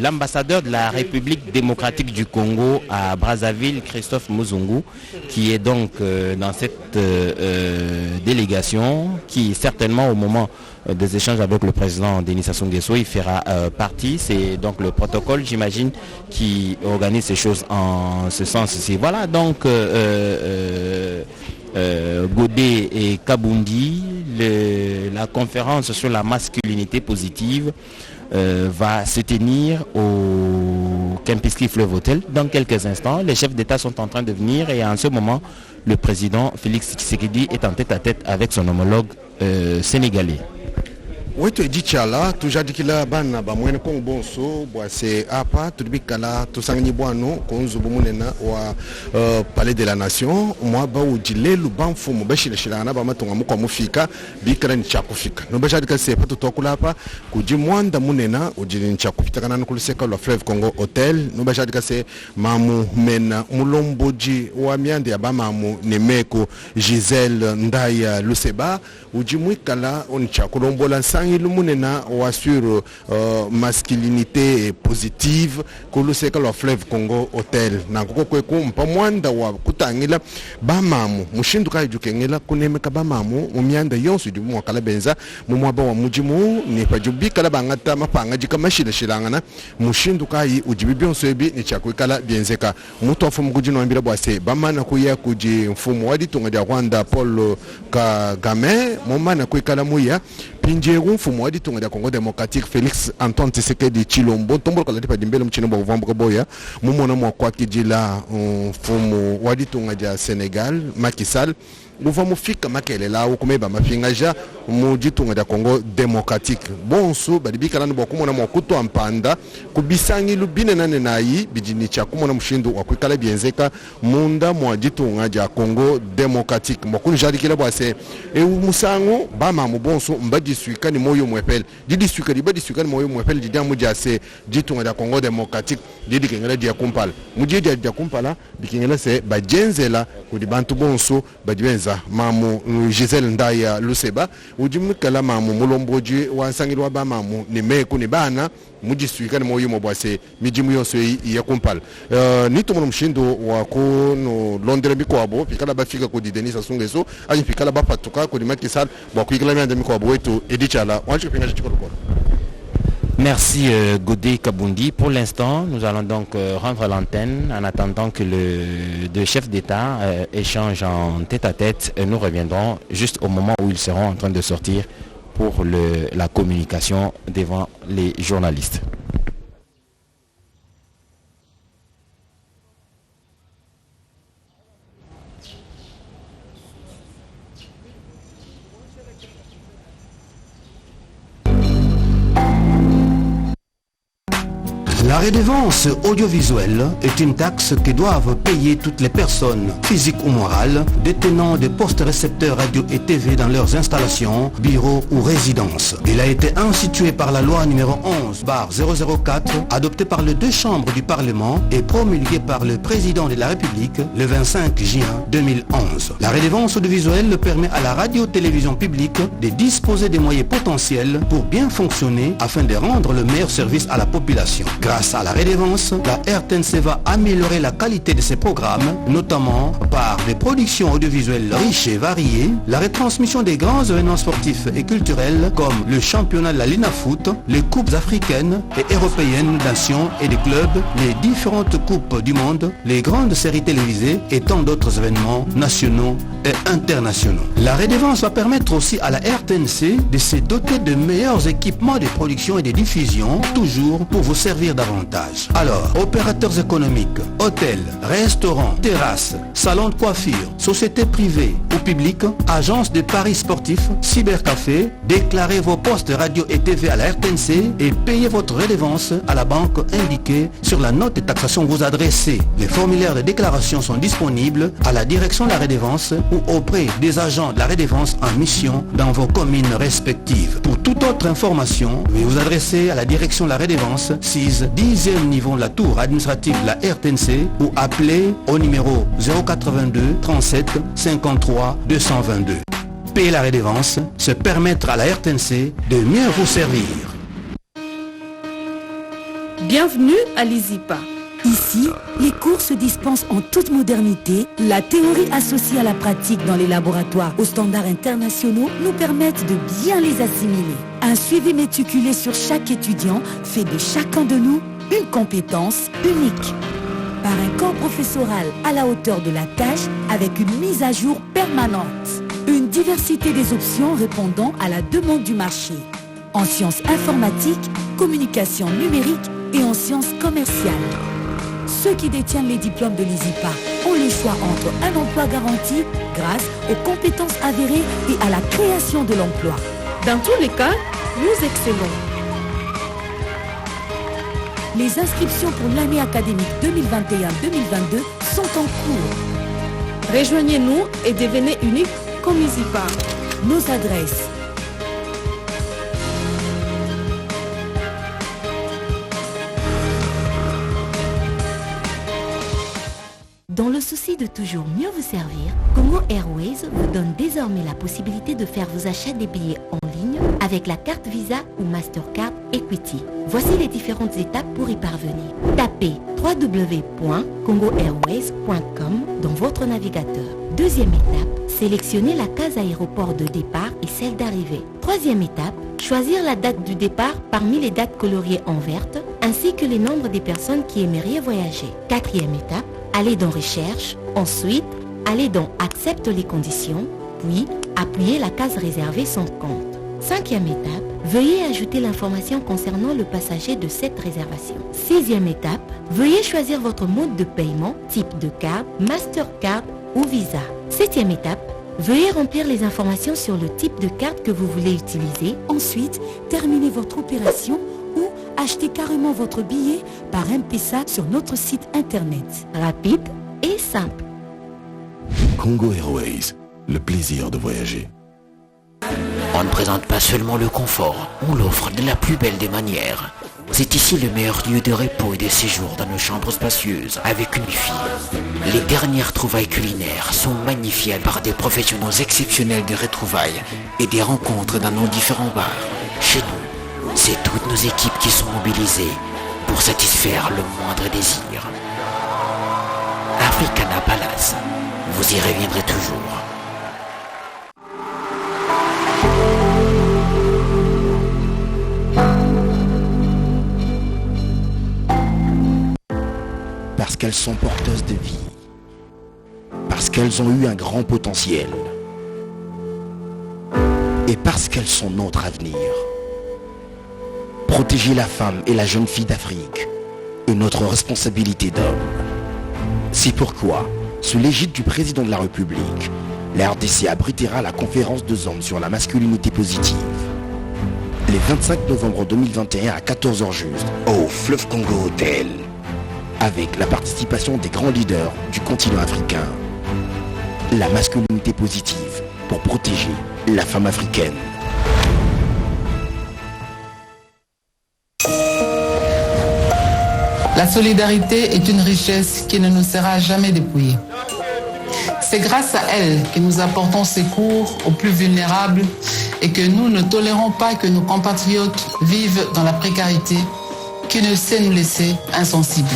l'ambassadeur de la République démocratique du Congo à Brazzaville, Christophe Muzungu, qui est donc dans cette délégation, qui certainement au moment des échanges avec le président Denis Sassou Nguesso, il fera partie. C'est donc le protocole, j'imagine, qui organise ces choses en ce sens ici. Voilà donc Godé et Kabundi, la conférence sur la masculinité positive va se tenir au Kempinski Fleuve Hotel dans quelques instants. Les chefs d'État sont en train de venir et en ce moment, le président Félix Tshisekedi est en tête-à-tête avec son homologue sénégalais. Oui, tu dis Tchala, tu as dit qu'il a ban bamwen kong bonso, c'est apa, tu dis kala, tu sangi boano, konzu bumunena wa palais de la nation, moi ba ujile lu banfu mubeshi le shilana ba matunga mu kwa mufika bikara ni chakufika. No beja dika sepa tu tokula hapa kuji mwanda munena ujile ni chakufika kana nukuliseka lo Fleuve Congo Hotel. No beja dika se mamu mena mulomboji wa miande ya ba mamu nemeko Gisèle Ndaya Luseba ujimwi kala on chakulombola Illumunena ou sur masculinité positive que le séquel au Fleuve Congo Hotel nakoko kweku mpamwanda wa kutangila bamamu mushinduka ejukengela kunemeka bamamu mumyanda yonse du mwakala benza mumwaba wa mujimu ne pajubika la bangata mapanga jika mashile shilangana mushinduka yi ujibi byonse ebi ni chakwikala byenzeka muto afu mugujino ambira bwase bamana kuya kuji mfumu wadi tunga dia Rwanda Paul Kagame momana kwikala muya pinjeru mfumu wadi tunga dia Congo démocratique Félix Antoine Tshisekedi Tshilombo tombolo kala dipa dimbele mchino ba vambuka boya mumona mwa kwa kijila mfumu wadi tunga dia Sénégal Macky Sall uva mufika makelela ukumeba mafingaja mujitunga dia Congo démocratique bonso badibika lanu bokumona mwa kuto ampanda kubisangi lubine nane nayi bijini cha kumona mushindu wa kwikala bienzeka munda mwa jitunga dia Congo démocratique mokuni jadi kila bwase musango bama mu bonso mbadi suika ni moyo mwepel didi suika dibadi suika ni moyo mwepel didi amuja se jitunga dia Congo démocratique didi kengela dia kumpala mujidi dia kumpala bikengela se bajenzela kudibantu bonso badibenza mamu Gisèle Ndaya Luseba ujimukala mamu mulomboji wansangirwa ba mamu nimeko ni bana mujisuika ni moyo mobwase mijimu yose ya kumpala nito mu mshindo wa ko no Londres bikwabo fikala bafika ko Denis Sassou Nguesso ayi fikala bapatuka ko Macky Sall bwa kuikala myanda mikwabo wetu Idi Tchala wanchi kupinga chikolo. Merci Godé Kabundi. Pour l'instant, nous allons donc rendre l'antenne en attendant que les 2 chefs d'État échangent en tête-à-tête. Nous reviendrons juste au moment où ils seront en train de sortir pour la communication devant les journalistes. redevance audiovisuelle est une taxe que doivent payer toutes les personnes, physiques ou morales, détenant des postes récepteurs radio et TV dans leurs installations, bureaux ou résidences. Il a été institué par la loi numéro 11/004, adoptée par les deux chambres du Parlement et promulguée par le président de la République le 25 juin 2011. La redevance audiovisuelle permet à la radio-télévision publique de disposer des moyens potentiels pour bien fonctionner afin de rendre le meilleur service à la population. Grâce à la redevance, la RTNC va améliorer la qualité de ses programmes, notamment par des productions audiovisuelles riches et variées, la retransmission des grands événements sportifs et culturels comme le championnat de la Lina Foot, les coupes africaines et européennes nations et des clubs, les différentes coupes du monde, les grandes séries télévisées et tant d'autres événements nationaux et internationaux. La redevance va permettre aussi à la RTNC de se doter de meilleurs équipements de production et de diffusion, toujours pour vous servir davantage. Alors, opérateurs économiques, hôtels, restaurants, terrasses, salons de coiffure, sociétés privées ou publiques, agences de paris sportifs, cybercafés, déclarez vos postes radio et TV à la RTNC et payez votre redevance à la banque indiquée sur la note de taxation vous adressez. Les formulaires de déclaration sont disponibles à la direction de la redevance ou auprès des agents de la redevance en mission dans vos communes respectives. Pour toute autre information, veuillez vous adresser à la direction de la redevance 6 10e niveau de la tour administrative de la RTNC ou appeler au numéro 082 37 53 222. Payer la redevance, c'est permettre à la RTNC de mieux vous servir. Bienvenue à l'ISIPA. Ici, les cours se dispensent en toute modernité. La théorie associée à la pratique dans les laboratoires aux standards internationaux nous permettent de bien les assimiler. Un suivi méticuleux sur chaque étudiant fait de chacun de nous une compétence unique. Par un corps professoral à la hauteur de la tâche avec une mise à jour permanente. Une diversité des options répondant à la demande du marché. En sciences informatiques, communication numérique et en sciences commerciales. Ceux qui détiennent les diplômes de l'ISIPA ont le choix entre un emploi garanti grâce aux compétences avérées et à la création de l'emploi. Dans tous les cas, nous excellons. Les inscriptions pour l'année académique 2021-2022 sont en cours. Rejoignez-nous et devenez unique comme l'ISIPA. Nos adresses. Dans le souci de toujours mieux vous servir, Congo Airways vous donne désormais la possibilité de faire vos achats des billets en ligne avec la carte Visa ou Mastercard Equity. Voici les différentes étapes pour y parvenir. Tapez www.congoairways.com dans votre navigateur. Deuxième étape, sélectionnez la case aéroport de départ et celle d'arrivée. Troisième étape, choisir la date du départ parmi les dates coloriées en verte ainsi que les nombres des personnes qui aimeraient voyager. Quatrième étape, allez dans Recherche, ensuite allez dans Accepte les conditions, puis appuyez la case réservée sans compte. Cinquième étape, veuillez ajouter l'information concernant le passager de cette réservation. Sixième étape, veuillez choisir votre mode de paiement, type de carte, Mastercard ou Visa. Septième étape, veuillez remplir les informations sur le type de carte que vous voulez utiliser. Ensuite, terminez votre opération ou achetez carrément votre billet par M-Pesa sur notre site internet. Rapide et simple. Congo Airways, le plaisir de voyager. On ne présente pas seulement le confort, on l'offre de la plus belle des manières. C'est ici le meilleur lieu de repos et de séjour dans nos chambres spacieuses, avec une wifi. Les dernières trouvailles culinaires sont magnifiées par des professionnels exceptionnels de retrouvailles et des rencontres dans nos différents bars. Chez nous, c'est toutes nos équipes qui sont mobilisées pour satisfaire le moindre désir. Africana Palace, vous y reviendrez toujours. Parce qu'elles sont porteuses de vie, parce qu'elles ont eu un grand potentiel, et parce qu'elles sont notre avenir. Protéger la femme et la jeune fille d'Afrique est notre responsabilité d'homme. C'est pourquoi, sous l'égide du président de la République, la RDC abritera la conférence de hommes sur la masculinité positive. les 25 novembre 2021 à 14h juste, au Fleuve Congo Hotel, avec la participation des grands leaders du continent africain. La masculinité positive pour protéger la femme africaine. La solidarité est une richesse qui ne nous sera jamais dépouillée. C'est grâce à elle que nous apportons secours aux plus vulnérables et que nous ne tolérons pas que nos compatriotes vivent dans la précarité qui ne sait nous laisser insensibles.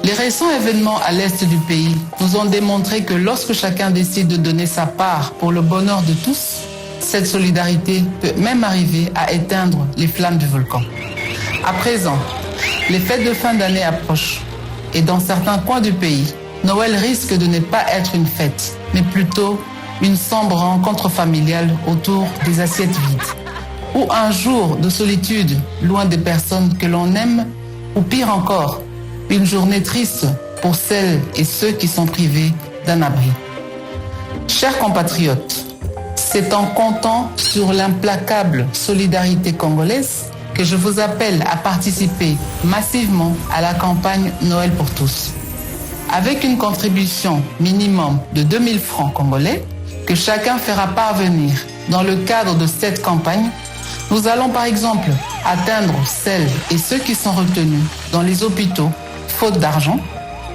Les récents événements à l'est du pays nous ont démontré que lorsque chacun décide de donner sa part pour le bonheur de tous, cette solidarité peut même arriver à éteindre les flammes du volcan. À présent, les fêtes de fin d'année approchent et dans certains coins du pays, Noël risque de ne pas être une fête, mais plutôt une sombre rencontre familiale autour des assiettes vides. Ou un jour de solitude loin des personnes que l'on aime, ou pire encore, une journée triste pour celles et ceux qui sont privés d'un abri. Chers compatriotes, c'est en comptant sur l'implacable solidarité congolaise que je vous appelle à participer massivement à la campagne Noël pour tous. Avec une contribution minimum de 2000 francs congolais que chacun fera parvenir dans le cadre de cette campagne, nous allons par exemple atteindre celles et ceux qui sont retenus dans les hôpitaux faute d'argent,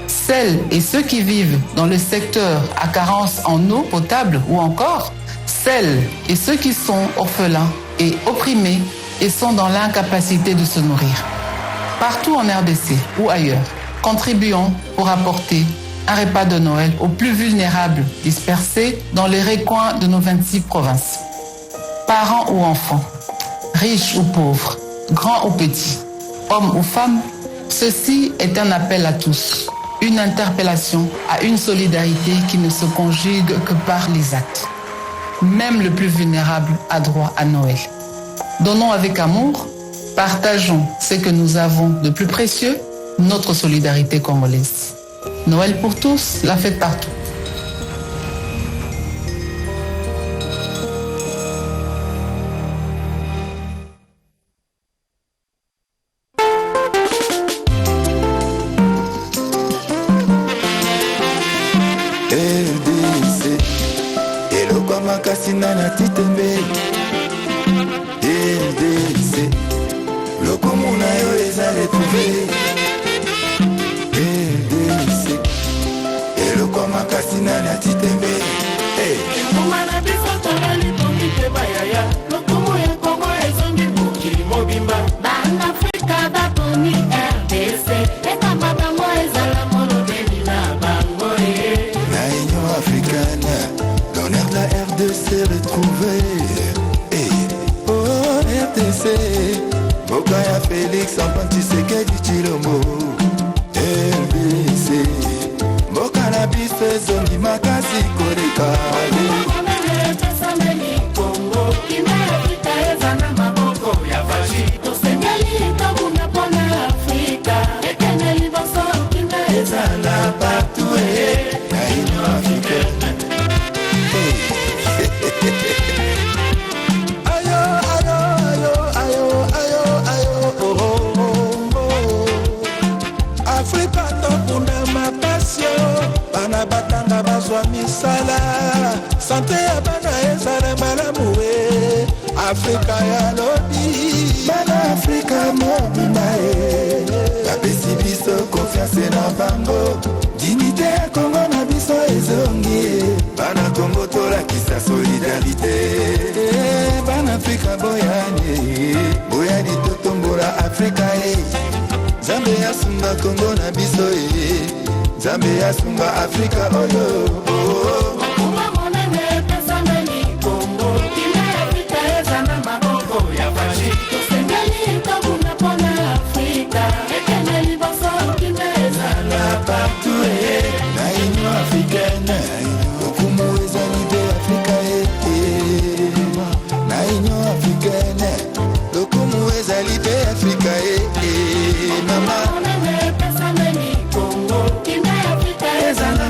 celles et ceux qui vivent dans le secteur à carence en eau potable ou encore celles et ceux qui sont orphelins et opprimés et sont dans l'incapacité de se nourrir. Partout en RDC ou ailleurs, contribuons pour apporter un repas de Noël aux plus vulnérables dispersés dans les recoins de nos 26 provinces. Parents ou enfants, riches ou pauvres, grands ou petits, hommes ou femmes, ceci est un appel à tous, une interpellation à une solidarité qui ne se conjugue que par les actes. Même le plus vulnérable a droit à Noël. Donnons avec amour, partageons ce que nous avons de plus précieux, notre solidarité congolaise. Noël pour tous, la fête partout.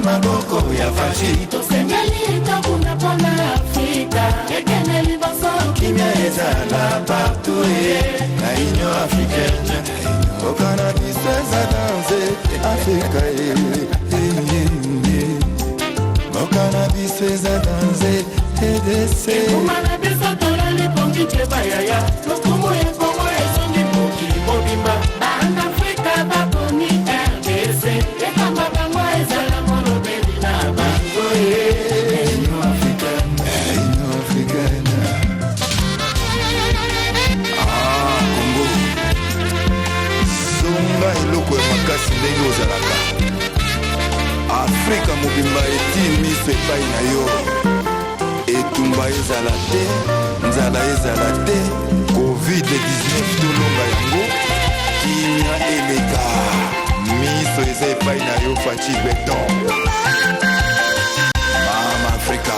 Maboko ya fashi, eza danse Afrika mokana biso eza danse EDC ekomana biso tolali pongi tebayaya lokumu ekongo ezongi moki mobimba bana Afrika bakomi RDC ekamba bango ezala molobeli na bango Union africaine Congo zonga eloko ya makasi ndenge ozalaka Afrika mobimba eti miso epai na yo etumba ezala te nzala ezala te COVID-19 tolonga yango kimia eleka miso eza epai na yo Fachi Beton Mama Afrika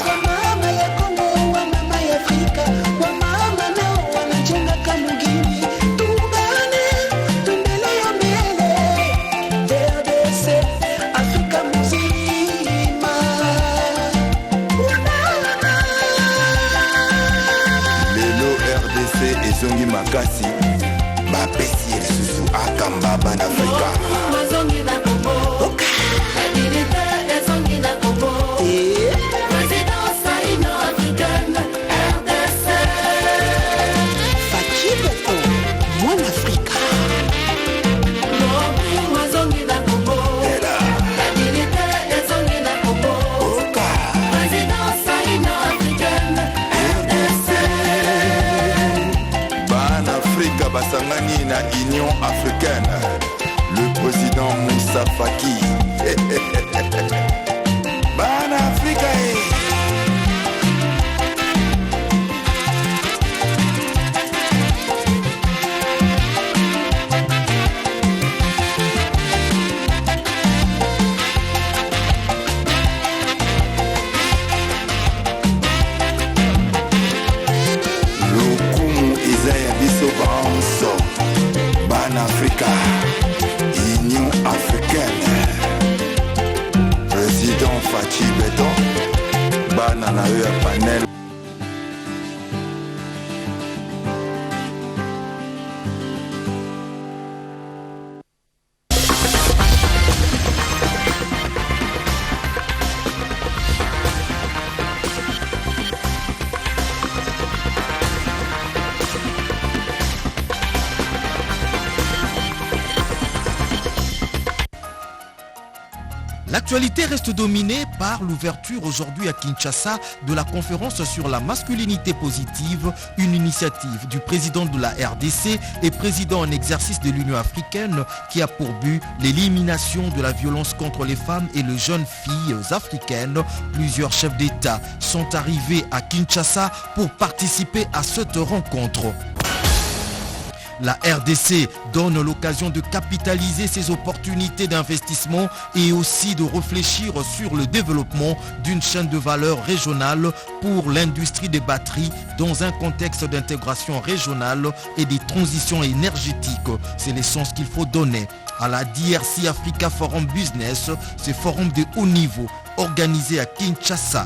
ezongi makasi bapesi elisusu akamba bana Afrika mazongi na Congo Abilité ezongi na Congo Présidence Union africaine RDC Fachi Beton Mwana Afrika mazongi na Congo Abilité ezongi na Congo Présidence Union africaine RDC Afrika basangani na Union africaine le président Moussa Faki Bana Afrika lokumu eza ya biso banso Bana Afrika Union africaine président Fachi Beton bana na yo ya panel L'actualité reste dominée par l'ouverture aujourd'hui à Kinshasa de la conférence sur la masculinité positive, une initiative du président de la RDC et président en exercice de l'Union africaine qui a pour but l'élimination de la violence contre les femmes et les jeunes filles africaines. Plusieurs chefs d'État sont arrivés à Kinshasa pour participer à cette rencontre. La RDC donne l'occasion de capitaliser ses opportunités d'investissement et aussi de réfléchir sur le développement d'une chaîne de valeur régionale pour l'industrie des batteries dans un contexte d'intégration régionale et des transitions énergétiques. C'est l'essence qu'il faut donner à la DRC Africa Forum Business, ce forum de haut niveau organisé à Kinshasa.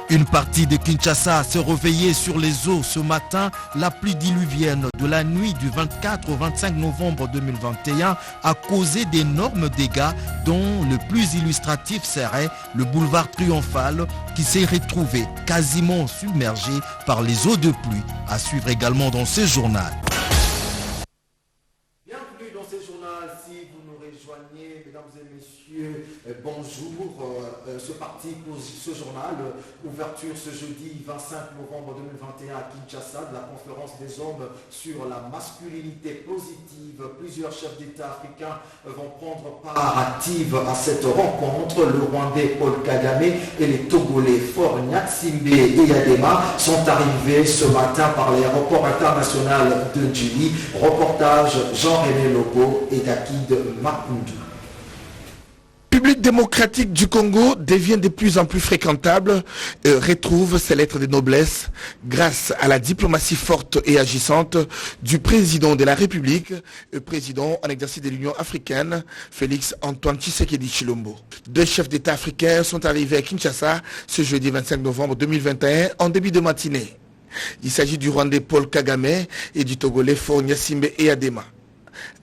Une partie de Kinshasa s'est réveillée sur les eaux ce matin. La pluie diluvienne de la nuit du 24 au 25 novembre 2021 a causé d'énormes dégâts dont le plus illustratif serait le boulevard Triomphal qui s'est retrouvé quasiment submergé par les eaux de pluie. À suivre également dans ce journal. Bienvenue dans ce journal. Si vous nous rejoignez, mesdames et messieurs, bonjour. C'est parti pour ce journal. Ouverture ce jeudi 25 novembre 2021 à Kinshasa de la conférence des hommes sur la masculinité positive. Plusieurs chefs d'État africains vont prendre part active à cette rencontre. Le Rwandais Paul Kagame et les Togolais Faure Gnassingbé et Yadema sont arrivés ce matin par l'aéroport international de Djili. Reportage Jean-René Lobo et Dakid Makundu. République démocratique du Congo devient de plus en plus fréquentable, retrouve ses lettres de noblesse grâce à la diplomatie forte et agissante du président de la République, président en exercice de l'Union africaine, Félix Antoine Tshisekedi Tshilombo. Deux chefs d'État africains sont arrivés à Kinshasa ce jeudi 25 novembre 2021 en début de matinée. Il s'agit du Rwandais Paul Kagame et du Togolais Faure Gnassingbé Eyadema.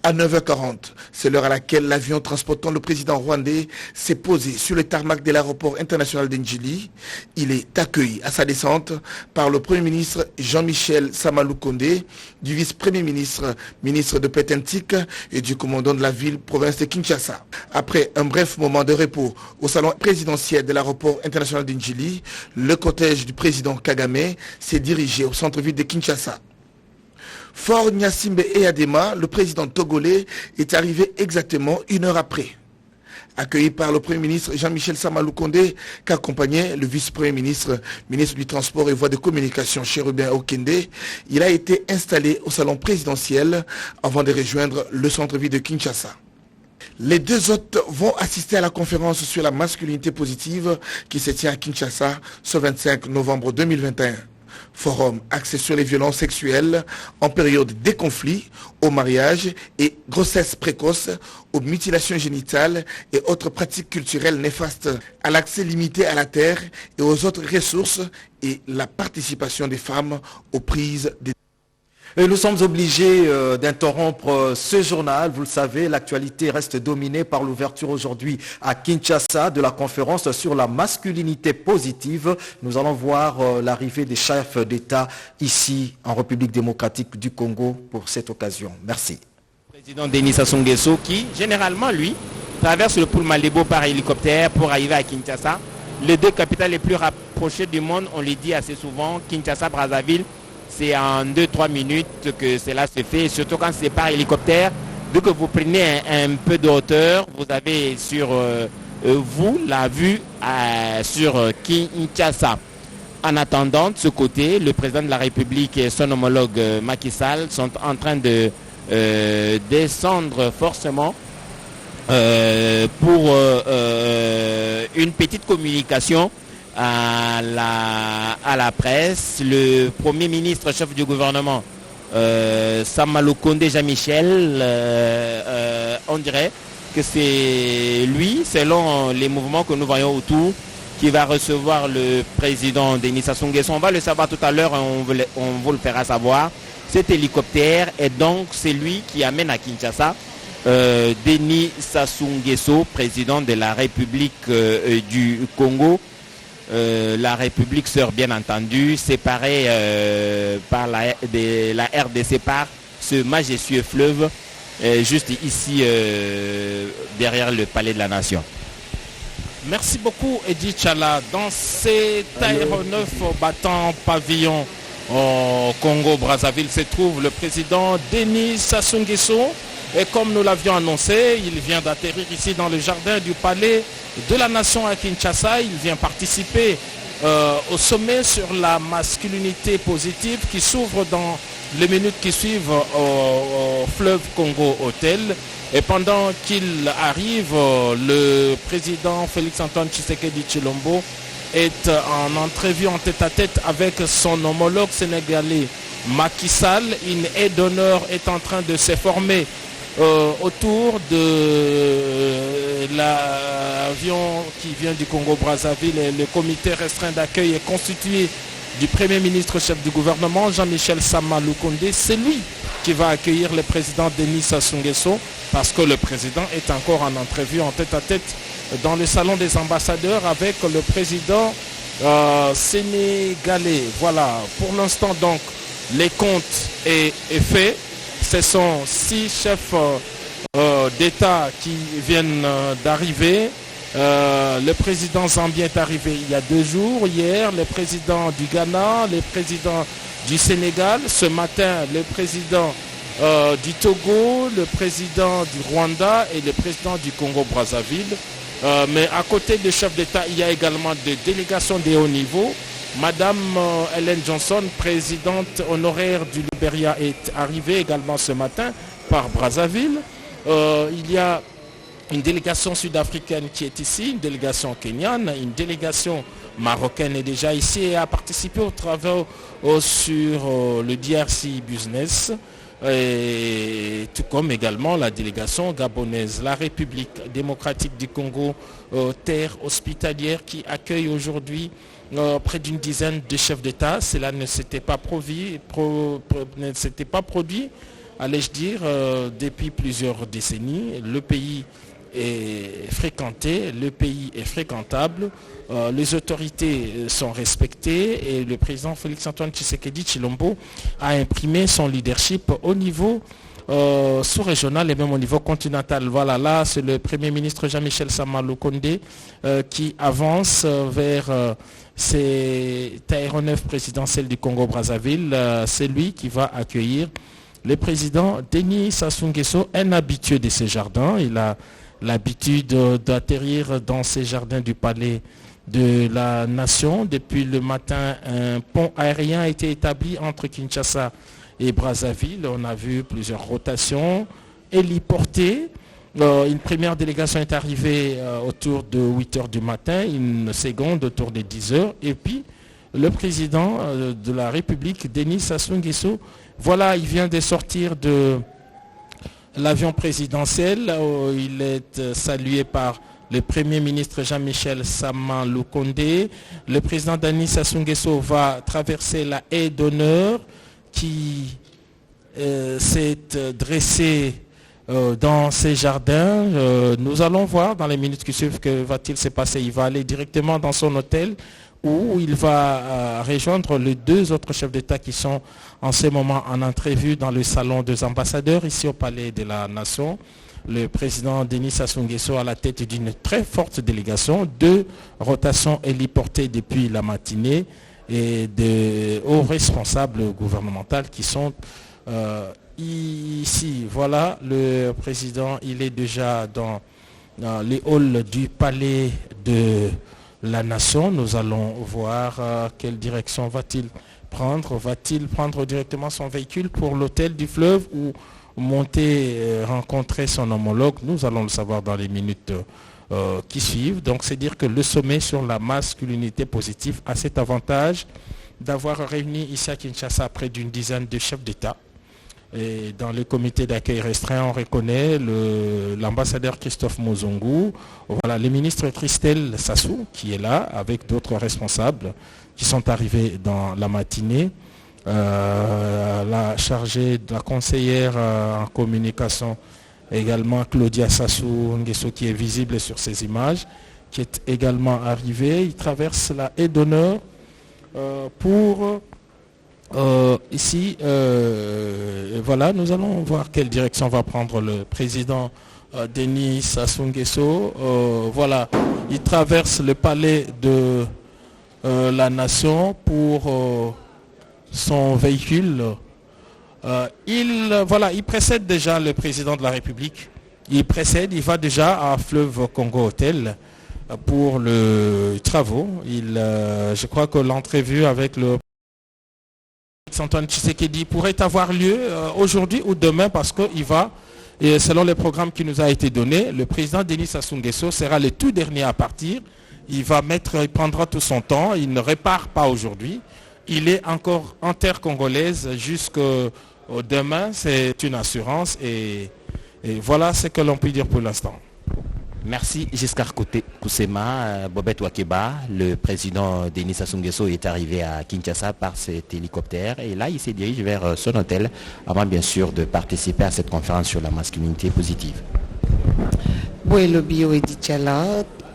À 9h40, c'est l'heure à laquelle l'avion transportant le président rwandais s'est posé sur le tarmac de l'aéroport international d'Ndjili. Il est accueilli à sa descente par le Premier ministre Jean-Michel Sama-Lukonde, du vice-premier ministre, ministre de Petentik et du commandant de la ville, province de Kinshasa. Après un bref moment de repos au salon présidentiel de l'aéroport international d'Ndjili, le cortège du président Kagame s'est dirigé au centre-ville de Kinshasa. Fort Gnassingbé Eyadema, le président togolais, est arrivé exactement 1 heure après. Accueilli par le Premier ministre Jean-Michel Sama-Lukonde, qu'accompagnait le vice-premier ministre, ministre du Transport et Voies de Communication, Chérubin Okende, il a été installé au salon présidentiel avant de rejoindre le centre-ville de Kinshasa. Les deux hôtes vont assister à la conférence sur la masculinité positive qui se tient à Kinshasa ce 25 novembre 2021. Forum axé sur les violences sexuelles en période des conflits, au mariage et grossesse précoce, aux mutilations génitales et autres pratiques culturelles néfastes, à l'accès limité à la terre et aux autres ressources et la participation des femmes aux prises des... Et nous sommes obligés d'interrompre ce journal. Vous le savez, l'actualité reste dominée par l'ouverture aujourd'hui à Kinshasa de la conférence sur la masculinité positive. Nous allons voir l'arrivée des chefs d'État ici en République démocratique du Congo pour cette occasion. Merci. Le président Denis Sassou Nguesso qui, généralement, lui, traverse le pôle Malébo par hélicoptère pour arriver à Kinshasa. Les deux capitales les plus rapprochées du monde, on le dit assez souvent, Kinshasa, Brazzaville. C'est en 2-3 minutes que cela se fait, surtout quand c'est par hélicoptère. Dès que vous prenez un peu de hauteur, vous avez sur vous la vue sur Kinshasa. En attendant, de ce côté, le président de la République et son homologue Macky Sall sont en train de descendre forcément pour une petite communication à la presse. Le Premier ministre, chef du gouvernement, Sama-Lukonde Jean-Michel, on dirait que c'est lui, selon les mouvements que nous voyons autour, qui va recevoir le président Denis Sassou Nguesso. On va le savoir tout à l'heure, on vous le fera savoir. Cet hélicoptère est donc celui qui amène à Kinshasa Denis Sassou Nguesso, président de la République du Congo. La République sœur, bien entendu, séparée par la RDC par ce majestueux fleuve, juste ici derrière le palais de la Nation. Merci beaucoup, Edith Chala. Dans cet aéronef battant pavillon au Congo-Brazzaville se trouve le président Denis Sassou Nguesso. Et comme nous l'avions annoncé, il vient d'atterrir ici dans le jardin du palais de la Nation à Kinshasa. Il vient participer au sommet sur la masculinité positive qui s'ouvre dans les minutes qui suivent au fleuve Congo Hotel. Et pendant qu'il arrive, le président Félix-Antoine Tshisekedi Tshilombo est en entrevue en tête-à-tête avec son homologue sénégalais Macky Sall. Une aide d'honneur est en train de se former autour de l'avion qui vient du Congo-Brazzaville. Et le comité restreint d'accueil est constitué du Premier ministre chef du gouvernement, Jean-Michel Sama-Lukonde. C'est lui qui va accueillir le président Denis Sassou Nguesso parce que le président est encore en entrevue en tête-à-tête dans le salon des ambassadeurs avec le président sénégalais. Voilà, pour l'instant donc, les comptes est fait. Ce sont 6 chefs d'État qui viennent d'arriver. Le président zambien est arrivé il y a 2 jours. Hier, le président du Ghana, le président du Sénégal. Ce matin, le président du Togo, le président du Rwanda et le président du Congo-Brazzaville. Mais à côté des chefs d'État, il y a également des délégations de haut niveau. Madame Ellen Johnson, présidente honoraire du Libéria, est arrivée également ce matin par Brazzaville. Il y a une délégation sud-africaine qui est ici, une délégation kenyane, une délégation marocaine est déjà ici et a participé aux travaux sur le DRC Business, et tout comme également la délégation gabonaise, la République démocratique du Congo, terre hospitalière qui accueille aujourd'hui près d'une dizaine de chefs d'État. Cela ne s'était pas produit allais-je dire, depuis plusieurs décennies. Le pays est fréquenté, le pays est fréquentable, les autorités sont respectées et le président Félix-Antoine Tshisekedi Tshilombo a imprimé son leadership au niveau sous-régional et même au niveau continental. Voilà, là c'est le Premier ministre Jean-Michel Sama Lukonde qui avance vers cet aéronef présidentiel du Congo-Brazzaville. C'est lui qui va accueillir le président Denis Sassou Nguesso, un habitué de ces jardins. Il a l'habitude d'atterrir dans ces jardins du palais de la nation. Depuis le matin, un pont aérien a été établi entre Kinshasa et Brazzaville. On a vu plusieurs rotations héliportées. Une première délégation est arrivée autour de 8h du matin, une seconde autour de 10h. Et puis, le président de la République, Denis Sassou Nguesso, voilà, il vient de sortir de l'avion présidentiel. Il est salué par le Premier ministre Jean-Michel Sama Lukonde. Le président Denis Sassou Nguesso va traverser la haie d'honneur qui s'est dressée dans ces jardins. Nous allons voir dans les minutes qui suivent que va-t-il se passer. Il va aller directement dans son hôtel où il va rejoindre les deux autres chefs d'État qui sont en ce moment en entrevue dans le salon des ambassadeurs ici au Palais de la Nation. Le président Denis Sassou Nguesso à la tête d'une très forte délégation, 2 rotations héliportées depuis la matinée et de hauts responsables gouvernementaux qui sont ici. Voilà, le président, il est déjà dans les halls du Palais de la Nation. Nous allons voir quelle direction va-t-il prendre. Va-t-il prendre directement son véhicule pour l'hôtel du fleuve ou monter rencontrer son homologue? Nous allons le savoir dans les minutes qui suivent. Donc c'est dire que le sommet sur la masculinité positive a cet avantage d'avoir réuni ici à Kinshasa près d'une dizaine de chefs d'État. Et dans le comité d'accueil restreint, on reconnaît l'ambassadeur Christophe Mozongu, voilà, le ministre Christelle Sassou qui est là avec d'autres responsables qui sont arrivés dans la matinée. La chargée de la conseillère en communication également Claudia Sassou Nguesso qui est visible sur ces images, qui est également arrivée. Il traverse la haie d'honneur pour ici, voilà, nous allons voir quelle direction va prendre le président Denis Sassou Nguesso. Voilà, il traverse le palais de la Nation pour son véhicule. Il précède déjà le président de la République. Il va déjà à Fleuve Congo Hotel pour les travaux. Je crois que l'entrevue avec le Antoine Tshisekedi pourrait avoir lieu aujourd'hui ou demain parce qu'il va, et selon les programmes qui nous a été donné, le président Denis Sassou Nguesso sera le tout dernier à partir. Il prendra tout son temps, il ne répart pas aujourd'hui. Il est encore en terre congolaise jusqu'au demain, c'est une assurance et voilà ce que l'on peut dire pour l'instant. Merci Giscard Koussema. Bobette Wakeba, le président Denis Sassou Nguesso est arrivé à Kinshasa par cet hélicoptère et là il se dirige vers son hôtel avant bien sûr de participer à cette conférence sur la masculinité positive.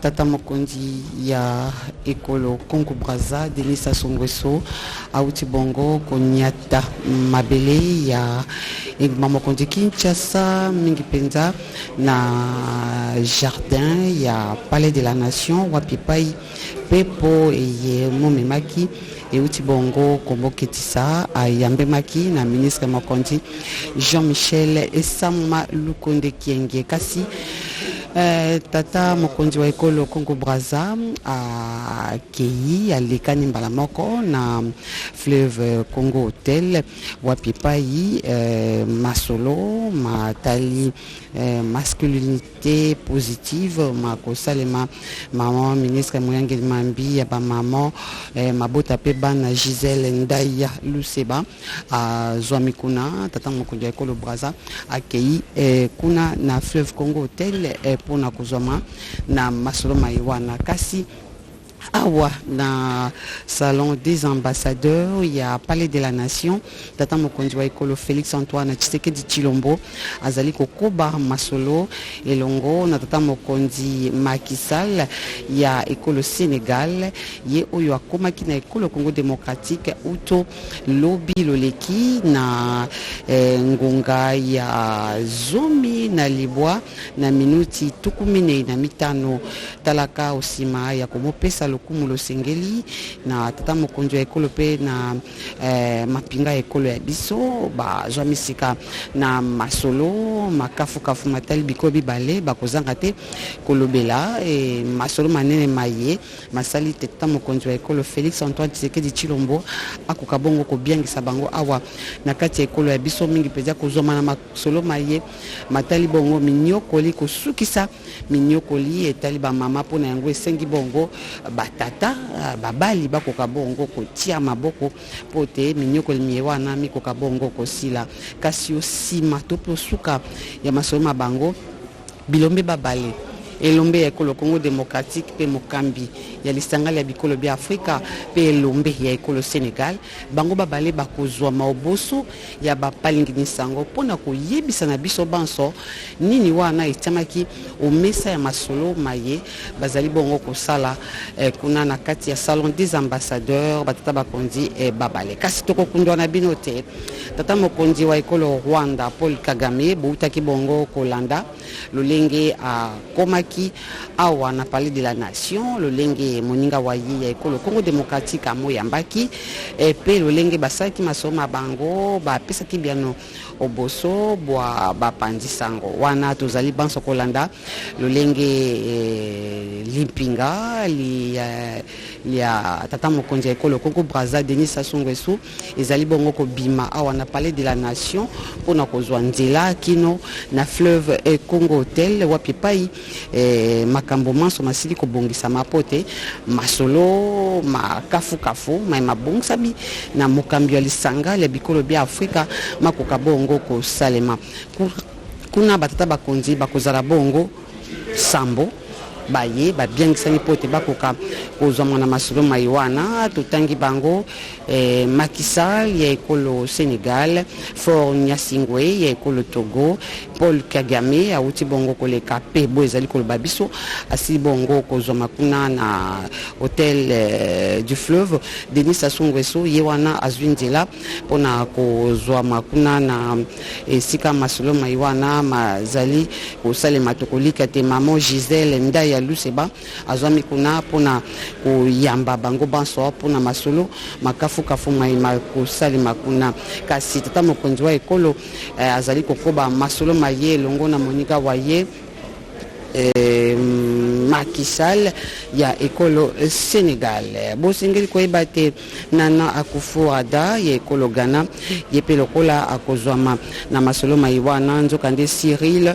Tata Mokondi ya ekolo Congo Brazza Denis Sassou Nguesso auti bongo konyata mabele ya Mokondi Kinshasa mingi penza na jardin ya Palais de la Nation wapipai pepo eye momemaki euti bongo komboketisa ayambemaki na ministre Mokondi Jean-Michel Sama Lukonde Kienge kasi Tata Mokondi wa ekolo Congo Brazza a Kei alekani mbala moko na Fleuve Congo Hotel wapipai masolo matali masculinité positive makosalema maman ministre Moyangeli Mambi ya ba maman mabota pe bana Gisèle Ndaya Luseba a Zwamikuna Tata Mokondi wa ekolo Brazza a Kei kuna na Fleuve Congo Hotel pona kuzoma na masolo maiwana kasi awa na salon des ambassadeurs il y a palais de la nation tata mokonzi wa ekolo Félix Antoine Tshisekedi Tshilombo azali kokoba masolo elongo na tata mokonzi Macky Sall ya ekolo Sénégal ye oyo akomaki na ekolo Congo démocratique uto lobi loleki na ngonga ya zomi na libwa na minuti tukumine na mitano talaka osima ya komopesa kumulo sengeli na tata mokonzi ya ekolo pe na mapinga ya ekolo ya biso ba jamisika na masolo makafu matali biko bibale bakozanga te kolobela masolo manene maye masali te tata mokonzi ya ekolo Félix Antoine Tshisekedi Tshilombo akoka bongo kobiangisa bango awa na kati ya ekolo ya biso mingi peza kozoma na masolo maye matali bongo minyokoli kosukisa minyokoli etali ba mama pona yango esengi bongo tata babali bakoka bongo kotia maboko pote minyokoli miewana mikoka bongo kosila kasi osima topo suka ya masolo mabango bilombe babale elombe ya ekolo Congo démocratique pe mokambi ya lisangala ya bikolo bia Afrika pe elombe ya ekolo Sénégal bango babale bakozwa maoboso ya bapalingi sango pona koyebisa na biso banso nini wana etamaki omesa ya masolo maye bazali bongo kosala kuna na kati ya salon des ambassadeurs batata bakonzi babale kasi toko kundwa na bino te tata mokonzi wa ekolo Rwanda Paul Kagame boutaki bongo kolanda lolenge a komaki awa na palais de la nation lolenge moninga wa ya ekolo Congo démocratique amo yambaki pe lolenge basaki masoma bango ba pesaki biano oboso bwa bapandi sango wana tozali banso kolanda lolenge limpinga ya tata mokonzi ya ekolo Congo Brazza Denis Sassou Nguesso ezali bongo ko bima awa na palais de la nation pona kozwa nzela kino na fleuve Congo Hotel wapi pai makambo manso masili kobongisa mapote masolo makafu mabongsabi na mokambi ya lisanga ya bikolo bia Afrika makoka bongo ko salema kuna batata bakonzi bakozala bongo sambo baye babiangisani pote bakoka kozwa mwana masolo maiwana totangi bango Macky Sall ya ekolo Sénégal For Nyasingwe ya ekolo Togo Paul Kagame auti bongo koleka pe bo ezali koloba biso asi bongo kozwa makuna na hôtel du fleuve Denis Sassou Nguesso ye wana azwinzela pona kozwa makuna na esika masolo maiwana mazali kosalema tokolika te mamo Gisèle Ndai ya Luseba azwami kuna pona koyamba bango banso pona masolo makafu maima kosalema kuna kasi tata mokonzi wa ekolo azali kokoba masolo maye longo na monika waye Macky Sall ya ekolo Sénégal bosengeli koyeba te Nana Akufo-Addo ya ekolo Ghana yepe lokola akozwama na masolo maiwana nzokande Cyril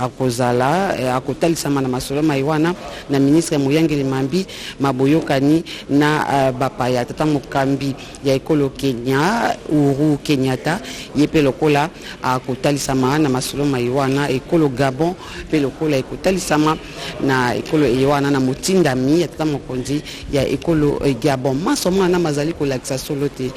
akozala akotalisama na masolo maiwana na ministre Muyangeli Mambi maboyokani na bapaya tata mokambi ya ekolo Kenya Uhuru Kenyatta yepe lokola akotalisama na masolo maiwana ekolo Gabon pe lokola ekotalisama na ekolo ewana na motindami ya tata mokonzi ya ekolo Gabon masoma na mazali kolakisa solo te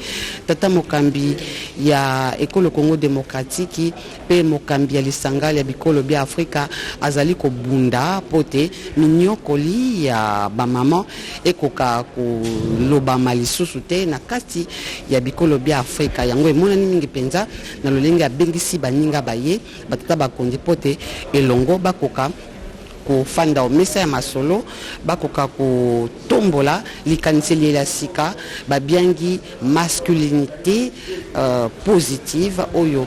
tata mokambi ya ekolo Congo démocratique pe mokambi ya lisangala ya bikolo bia Afrika azali kobunda pote minyokoli ya bamama ekoka koloba malisusu te na kati ya bikolo bia Afrika yango emonani mingi penza na lolenge abengisi baninga baye batata bakonzi pote elongo bakoka kofanda omesa ya masolo bakoka kotombola likaniseli la sika babiangi masculinité positive oyo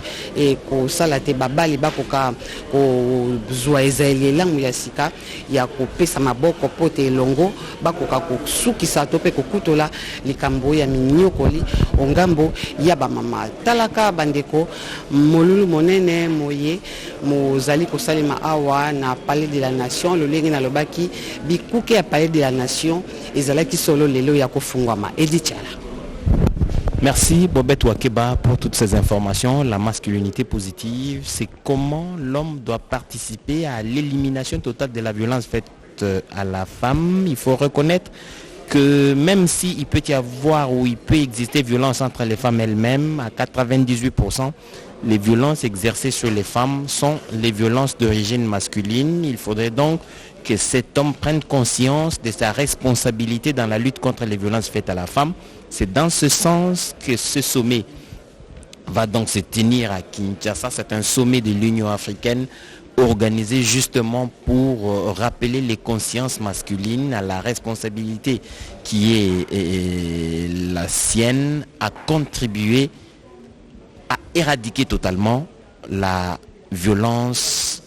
kosala te babali bakoka kozwa ezali elango ya sika ya kopesa maboko pote elongo bakoka kosukisa to pe kokutola likambo ya minyokoli ongambo ya bamama talaka bandeko molulu monene moye mozali kosalema awa na palais de la nation lolenge na lobaki bikuke ya palais de la nation ezalaki solo lelo ya kofungwama Edichala. Merci Bobette Wakeba pour toutes ces informations. La masculinité positive, c'est comment l'homme doit participer à l'élimination totale de la violence faite faite à la femme. Il faut reconnaître que même s'il peut y avoir ou il peut exister violence entre les femmes elles-mêmes, à 98%, les violences exercées sur les femmes sont les violences d'origine masculine. Il faudrait donc que cet homme prenne conscience de sa responsabilité dans la lutte contre les violences faites à la femme. C'est dans ce sens que ce sommet va donc se tenir à Kinshasa. C'est un sommet de l'Union africaine organisé justement pour rappeler les consciences masculines à la responsabilité qui est la sienne à contribuer à éradiquer totalement la violence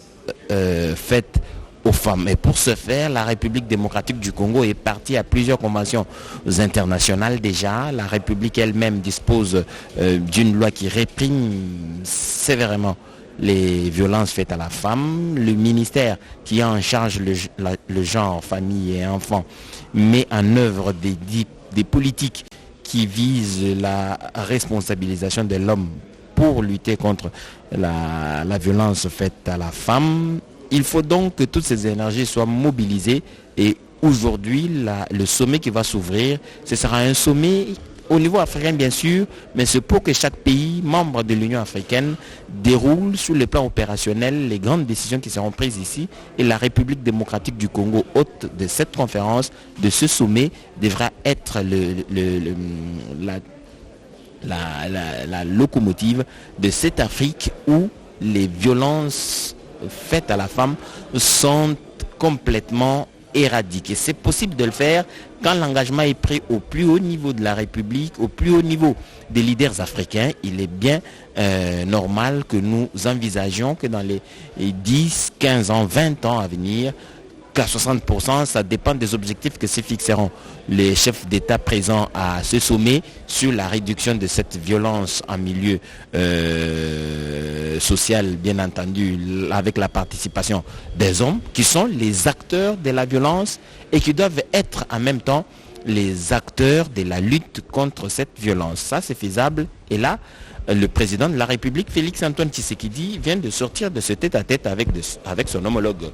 faite aux femmes. Et pour ce faire, la République démocratique du Congo est partie à plusieurs conventions internationales déjà. La République elle-même dispose d'une loi qui réprime sévèrement les violences faites à la femme. Le ministère qui a en charge le genre, famille et enfants met en œuvre des politiques qui visent la responsabilisation de l'homme pour lutter contre la violence faite à la femme. Il faut donc que toutes ces énergies soient mobilisées et aujourd'hui, le sommet qui va s'ouvrir, ce sera un sommet au niveau africain bien sûr, mais c'est pour que chaque pays membre de l'Union africaine déroule sur le plan opérationnel les grandes décisions qui seront prises ici et la République démocratique du Congo, hôte de cette conférence, de ce sommet, devra être la locomotive de cette Afrique où les violences faites à la femme sont complètement éradiquées. C'est possible de le faire quand l'engagement est pris au plus haut niveau de la République, au plus haut niveau des leaders africains. Il est bien normal que nous envisagions que dans les 10, 15 ans, 20 ans à venir, qu'à 60%, ça dépend des objectifs que se fixeront les chefs d'État présents à ce sommet sur la réduction de cette violence en milieu social, bien entendu, avec la participation des hommes, qui sont les acteurs de la violence et qui doivent être en même temps les acteurs de la lutte contre cette violence. Ça, c'est faisable. Et là, le président de la République, Félix Antoine Tshisekedi, vient de sortir de ce tête-à-tête avec son homologue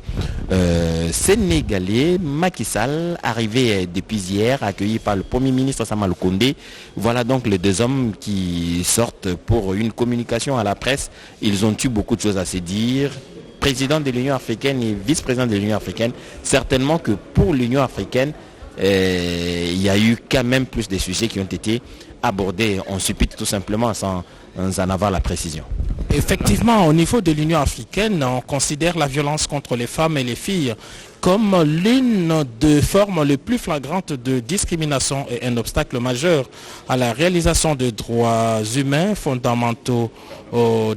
sénégalais, Macky Sall, arrivé depuis hier, accueilli par le Premier ministre Sama Lukonde. Voilà donc les deux hommes qui sortent pour une communication à la presse. Ils ont eu beaucoup de choses à se dire. Président de l'Union africaine et vice-président de l'Union africaine, certainement que pour l'Union africaine, il y a eu quand même plus de sujets qui ont été abordés. On suppute tout simplement sans en avoir la précision. Effectivement, au niveau de l'Union africaine, on considère la violence contre les femmes et les filles comme l'une des formes les plus flagrantes de discrimination et un obstacle majeur à la réalisation des droits humains fondamentaux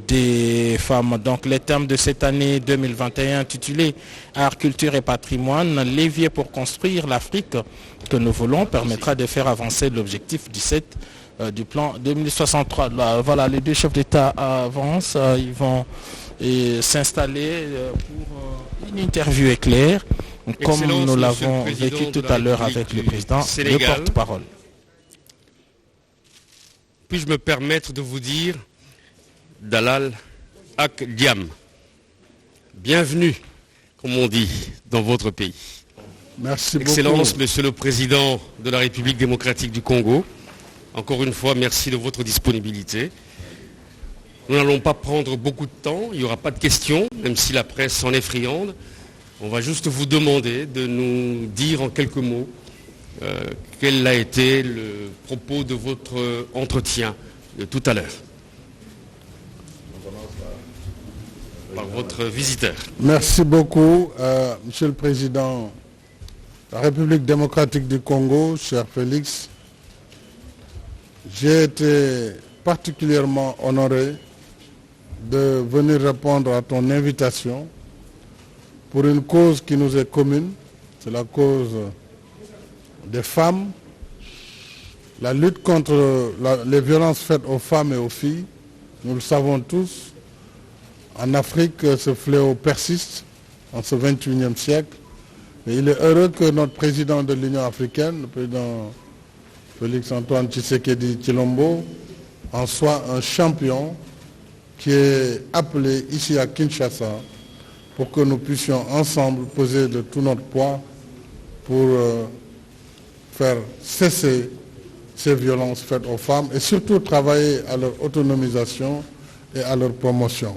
des femmes. Donc les thèmes de cette année 2021 intitulé Art, culture et patrimoine, l'évier pour construire l'Afrique que nous voulons permettra de faire avancer l'objectif 17 du plan 2063. Là, voilà, les deux chefs d'État avancent, ils vont s'installer pour une interview éclair, comme nous l'avons vécu tout à l'heure avec le président, le porte-parole. Puis-je me permettre de vous dire, Dalal Ak Diam, bienvenue, comme on dit, dans votre pays. Merci beaucoup. Excellence, Monsieur le Président de la République démocratique du Congo, encore une fois, merci de votre disponibilité. Nous n'allons pas prendre beaucoup de temps, il n'y aura pas de questions, même si la presse en est friande. On va juste vous demander de nous dire en quelques mots quel a été le propos de votre entretien de tout à l'heure. Par votre visiteur. Merci beaucoup, Monsieur le Président de la République démocratique du Congo, cher Félix. J'ai été particulièrement honoré de venir répondre à ton invitation pour une cause qui nous est commune, c'est la cause des femmes, la lutte contre les violences faites aux femmes et aux filles. Nous le savons tous, en Afrique, ce fléau persiste en ce 21e siècle. Mais il est heureux que notre président de l'Union africaine, le président Félix Antoine Tshisekedi Tshilombo, en soit un champion qui est appelé ici à Kinshasa pour que nous puissions ensemble peser de tout notre poids pour faire cesser ces violences faites aux femmes et surtout travailler à leur autonomisation et à leur promotion.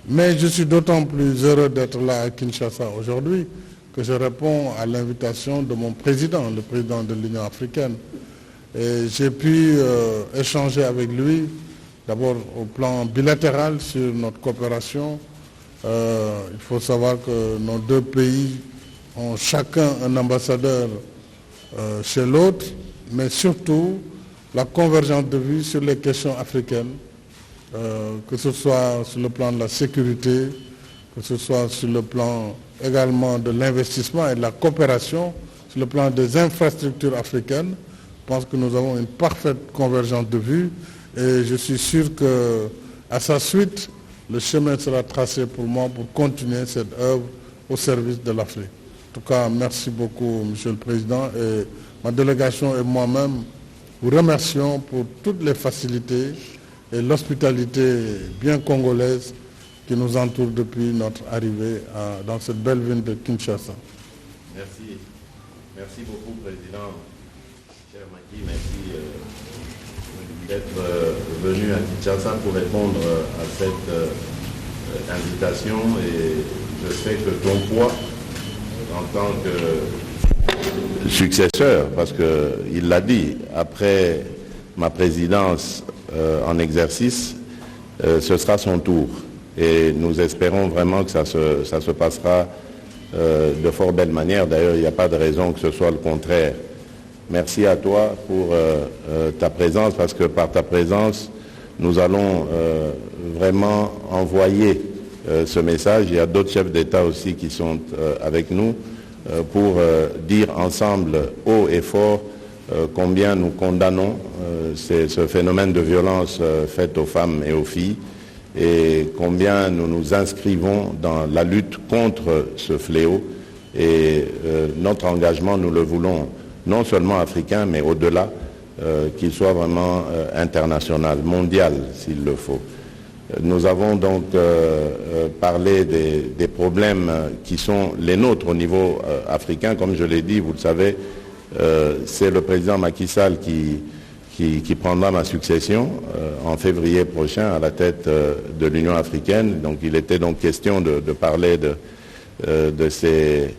Mais je suis d'autant plus heureux d'être là à Kinshasa aujourd'hui que je réponds à l'invitation de mon président, le président de l'Union africaine. Et j'ai pu échanger avec lui, d'abord au plan bilatéral sur notre coopération. Il faut savoir que nos deux pays ont chacun un ambassadeur chez l'autre, mais surtout la convergence de vues sur les questions africaines, que ce soit sur le plan de la sécurité, que ce soit sur le plan également de l'investissement et de la coopération, sur le plan des infrastructures africaines. Je pense que nous avons une parfaite convergence de vues et je suis sûr qu'à sa suite, le chemin sera tracé pour moi pour continuer cette œuvre au service de l'Afrique. En tout cas, merci beaucoup, Monsieur le Président, et ma délégation et moi-même vous remercions pour toutes les facilités et l'hospitalité bien congolaise qui nous entoure depuis notre arrivée dans cette belle ville de Kinshasa. Merci. Merci beaucoup, Président. Cher Maki, merci d'être venu à Kinshasa pour répondre à cette invitation et je sais que ton poids en tant que successeur, parce qu'il l'a dit, après ma présidence en exercice, ce sera son tour. Et nous espérons vraiment que ça se passera de fort belle manière. D'ailleurs, il n'y a pas de raison que ce soit le contraire. Merci à toi pour ta présence, parce que par ta présence, nous allons vraiment envoyer ce message. Il y a d'autres chefs d'État aussi qui sont avec nous pour dire ensemble haut et fort combien nous condamnons ce phénomène de violence faite aux femmes et aux filles et combien nous nous inscrivons dans la lutte contre ce fléau. Et notre engagement, nous le voulons non seulement africain, mais au-delà, qu'il soit vraiment international, mondial s'il le faut. Nous avons donc parlé des problèmes qui sont les nôtres au niveau africain. Comme je l'ai dit, vous le savez, c'est le président Macky Sall qui prendra ma succession en février prochain à la tête de l'Union africaine. Donc il était donc question de parler de ces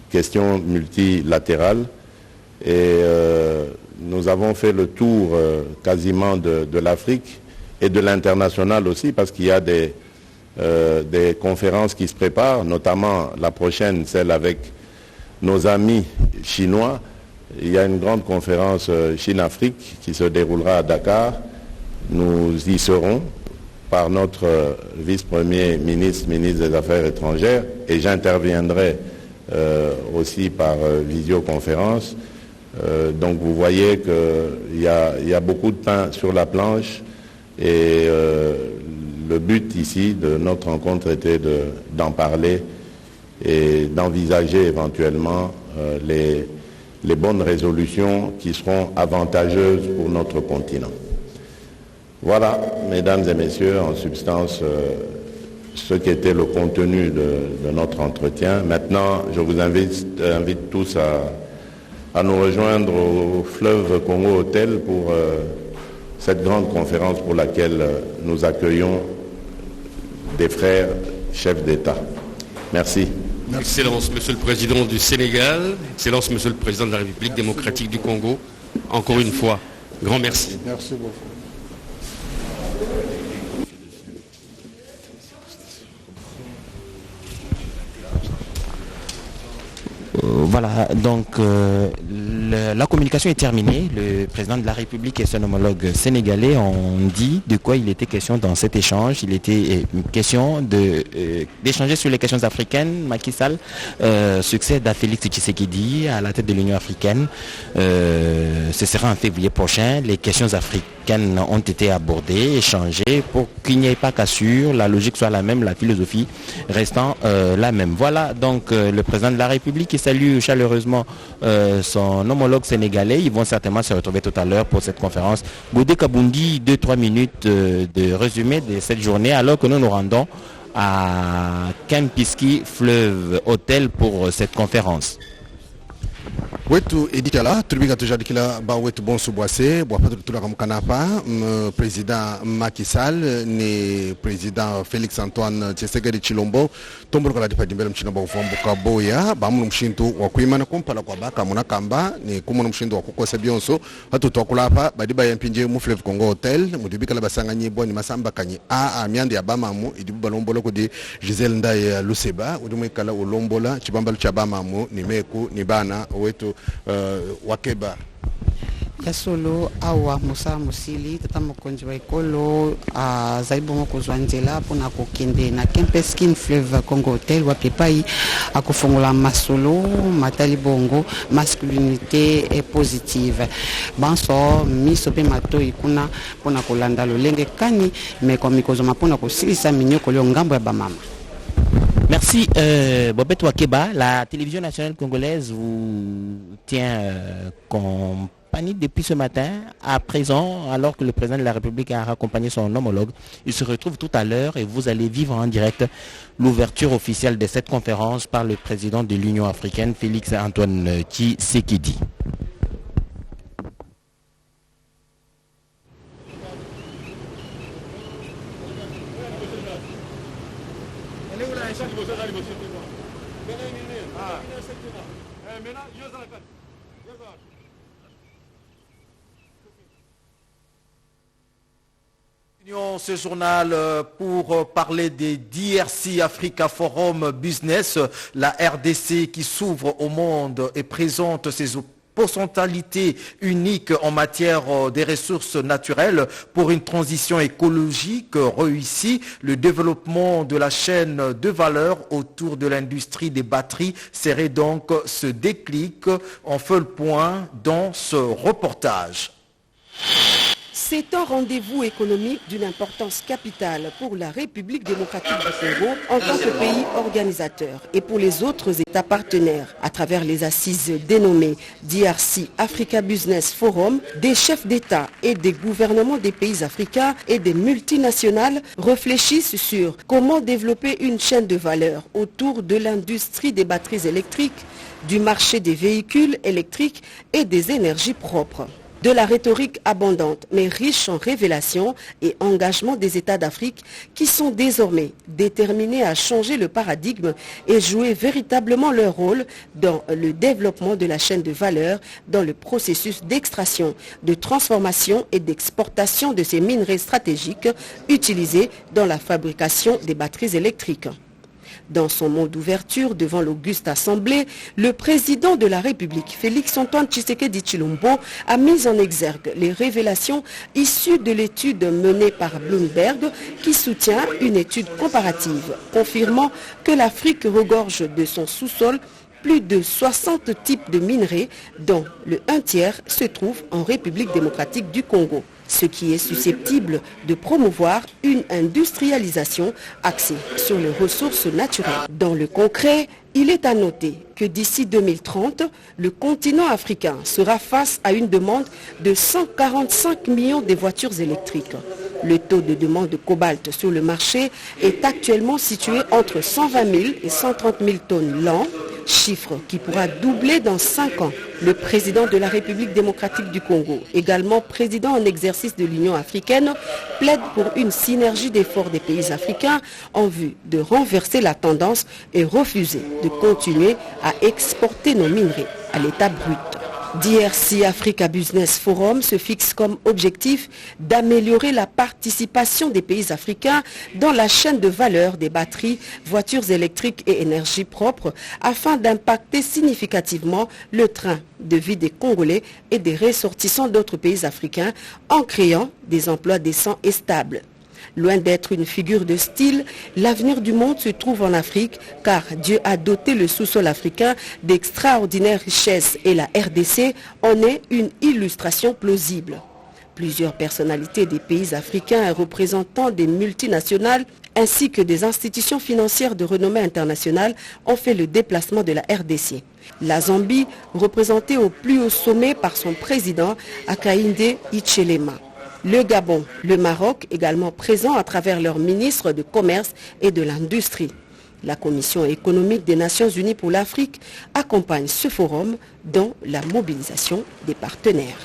questions multilatérales. Et nous avons fait le tour quasiment de l'Afrique et de l'international aussi, parce qu'il y a des conférences qui se préparent, notamment la prochaine, celle avec nos amis chinois. Il y a une grande conférence Chine-Afrique qui se déroulera à Dakar. Nous y serons par notre vice-premier ministre des Affaires étrangères, et j'interviendrai aussi par visioconférence. Donc vous voyez qu'il y a beaucoup de pain sur la planche, et le but ici de notre rencontre était d'en parler et d'envisager éventuellement les bonnes résolutions qui seront avantageuses pour notre continent. Voilà, mesdames et messieurs, en substance, ce qu'était le contenu de notre entretien. Maintenant, je vous invite tous à nous rejoindre au Fleuve Congo Hotel pour cette grande conférence pour laquelle nous accueillons des frères chefs d'État. Merci. Excellence, Monsieur le Président du Sénégal, Excellence, Monsieur le Président de la République démocratique du Congo, encore une fois, grand merci. Merci beaucoup. Voilà, donc la communication est terminée. Le président de la République et son homologue sénégalais ont dit de quoi il était question dans cet échange. Il était question d'échanger sur les questions africaines. Macky Sall succède à Félix Tshisekedi à la tête de l'Union africaine. Ce sera en février prochain. Les questions africaines ont été abordées, échangées pour qu'il n'y ait pas cassure, la logique soit la même, la philosophie restant la même. Voilà donc le président de la République qui salue chaleureusement son homologue sénégalais. Ils vont certainement se retrouver tout à l'heure pour cette conférence. Godé Kabundi, 2-3 minutes de résumé de cette journée alors que nous nous rendons à Kempinski Fleuve Hotel pour cette conférence. Wetu edikala tulibika tujadikila ba wetu bonso boise bwapatu tulaka mkanapa président Macky Sall ni président Félix Antoine Tshisekedi Tshilombo tombolo kala dipadimbele mchina ba uvambuka boya ba mu mshintu wa kuimana kumpala kwa baka munakamba ni kumono mshintu wa kukosa bionso hatu twakulapa badiba ya mpinje mu Fleuve Congo Hotel mudibikala basanga nyibwa ni masamba kanyi a myande ya bamamu idibu balombola ko di Giselle Ndaye Luseba udimwekala ulombola chibambalo cha bamamu ni meku ni bana wetu Wakeba ya solo awa musa musili tata mokonzi wa ekolo azali bongo kozwa nzela mpona kokende na Kempinski Fleuve Congo Hotel wapepai akofongola masolo matali bongo masculinité et positive banso miso pe matoi kuna mpona kolanda lolenge kani me komi kozoma mpona kosilisa minyoko leo ngambo ya bamama. Merci Bobet Wakeba. La télévision nationale congolaise vous tient compagnie depuis ce matin. À présent, alors que le président de la République a raccompagné son homologue, il se retrouve tout à l'heure et vous allez vivre en direct l'ouverture officielle de cette conférence par le président de l'Union africaine, Félix Antoine Tshisekedi. Ce journal pour parler des DRC Africa Forum Business, la RDC qui s'ouvre au monde et présente ses potentialités uniques en matière des ressources naturelles pour une transition écologique réussie. Le développement de la chaîne de valeur autour de l'industrie des batteries serait donc ce déclic. On fait le point dans ce reportage. C'est un rendez-vous économique d'une importance capitale pour la République démocratique du Congo en tant que pays organisateur et pour les autres États partenaires. À travers les assises dénommées DRC Africa Business Forum, des chefs d'État et des gouvernements des pays africains et des multinationales réfléchissent sur comment développer une chaîne de valeur autour de l'industrie des batteries électriques, du marché des véhicules électriques et des énergies propres. De la rhétorique abondante mais riche en révélations et engagements des États d'Afrique qui sont désormais déterminés à changer le paradigme et jouer véritablement leur rôle dans le développement de la chaîne de valeur dans le processus d'extraction, de transformation et d'exportation de ces minerais stratégiques utilisés dans la fabrication des batteries électriques. Dans son mot d'ouverture devant l'auguste assemblée, le président de la République, Félix Antoine Tshisekedi Tshilombo, a mis en exergue les révélations issues de l'étude menée par Bloomberg qui soutient une étude comparative, confirmant que l'Afrique regorge de son sous-sol plus de 60 types de minerais, dont le 1/3 se trouve en République démocratique du Congo, ce qui est susceptible de promouvoir une industrialisation axée sur les ressources naturelles. Dans le concret, il est à noter que d'ici 2030, le continent africain sera face à une demande de 145 millions de voitures électriques. Le taux de demande de cobalt sur le marché est actuellement situé entre 120 000 et 130 000 tonnes l'an, chiffre qui pourra doubler dans 5 ans. Le président de la République démocratique du Congo, également président en exercice de l'Union africaine, plaide pour une synergie d'efforts des pays africains en vue de renverser la tendance et refuser de continuer à exporter nos minerais à l'état brut. DRC Africa Business Forum se fixe comme objectif d'améliorer la participation des pays africains dans la chaîne de valeur des batteries, voitures électriques et énergie propre afin d'impacter significativement le train de vie des Congolais et des ressortissants d'autres pays africains en créant des emplois décents et stables. Loin d'être une figure de style, l'avenir du monde se trouve en Afrique car Dieu a doté le sous-sol africain d'extraordinaires richesses et la RDC en est une illustration plausible. Plusieurs personnalités des pays africains et représentants des multinationales ainsi que des institutions financières de renommée internationale ont fait le déplacement de la RDC. La Zambie, représentée au plus haut sommet par son président Hakainde Hichilema. Le Gabon, le Maroc également présents à travers leurs ministres de commerce et de l'industrie. La Commission économique des Nations Unies pour l'Afrique accompagne ce forum dans la mobilisation des partenaires.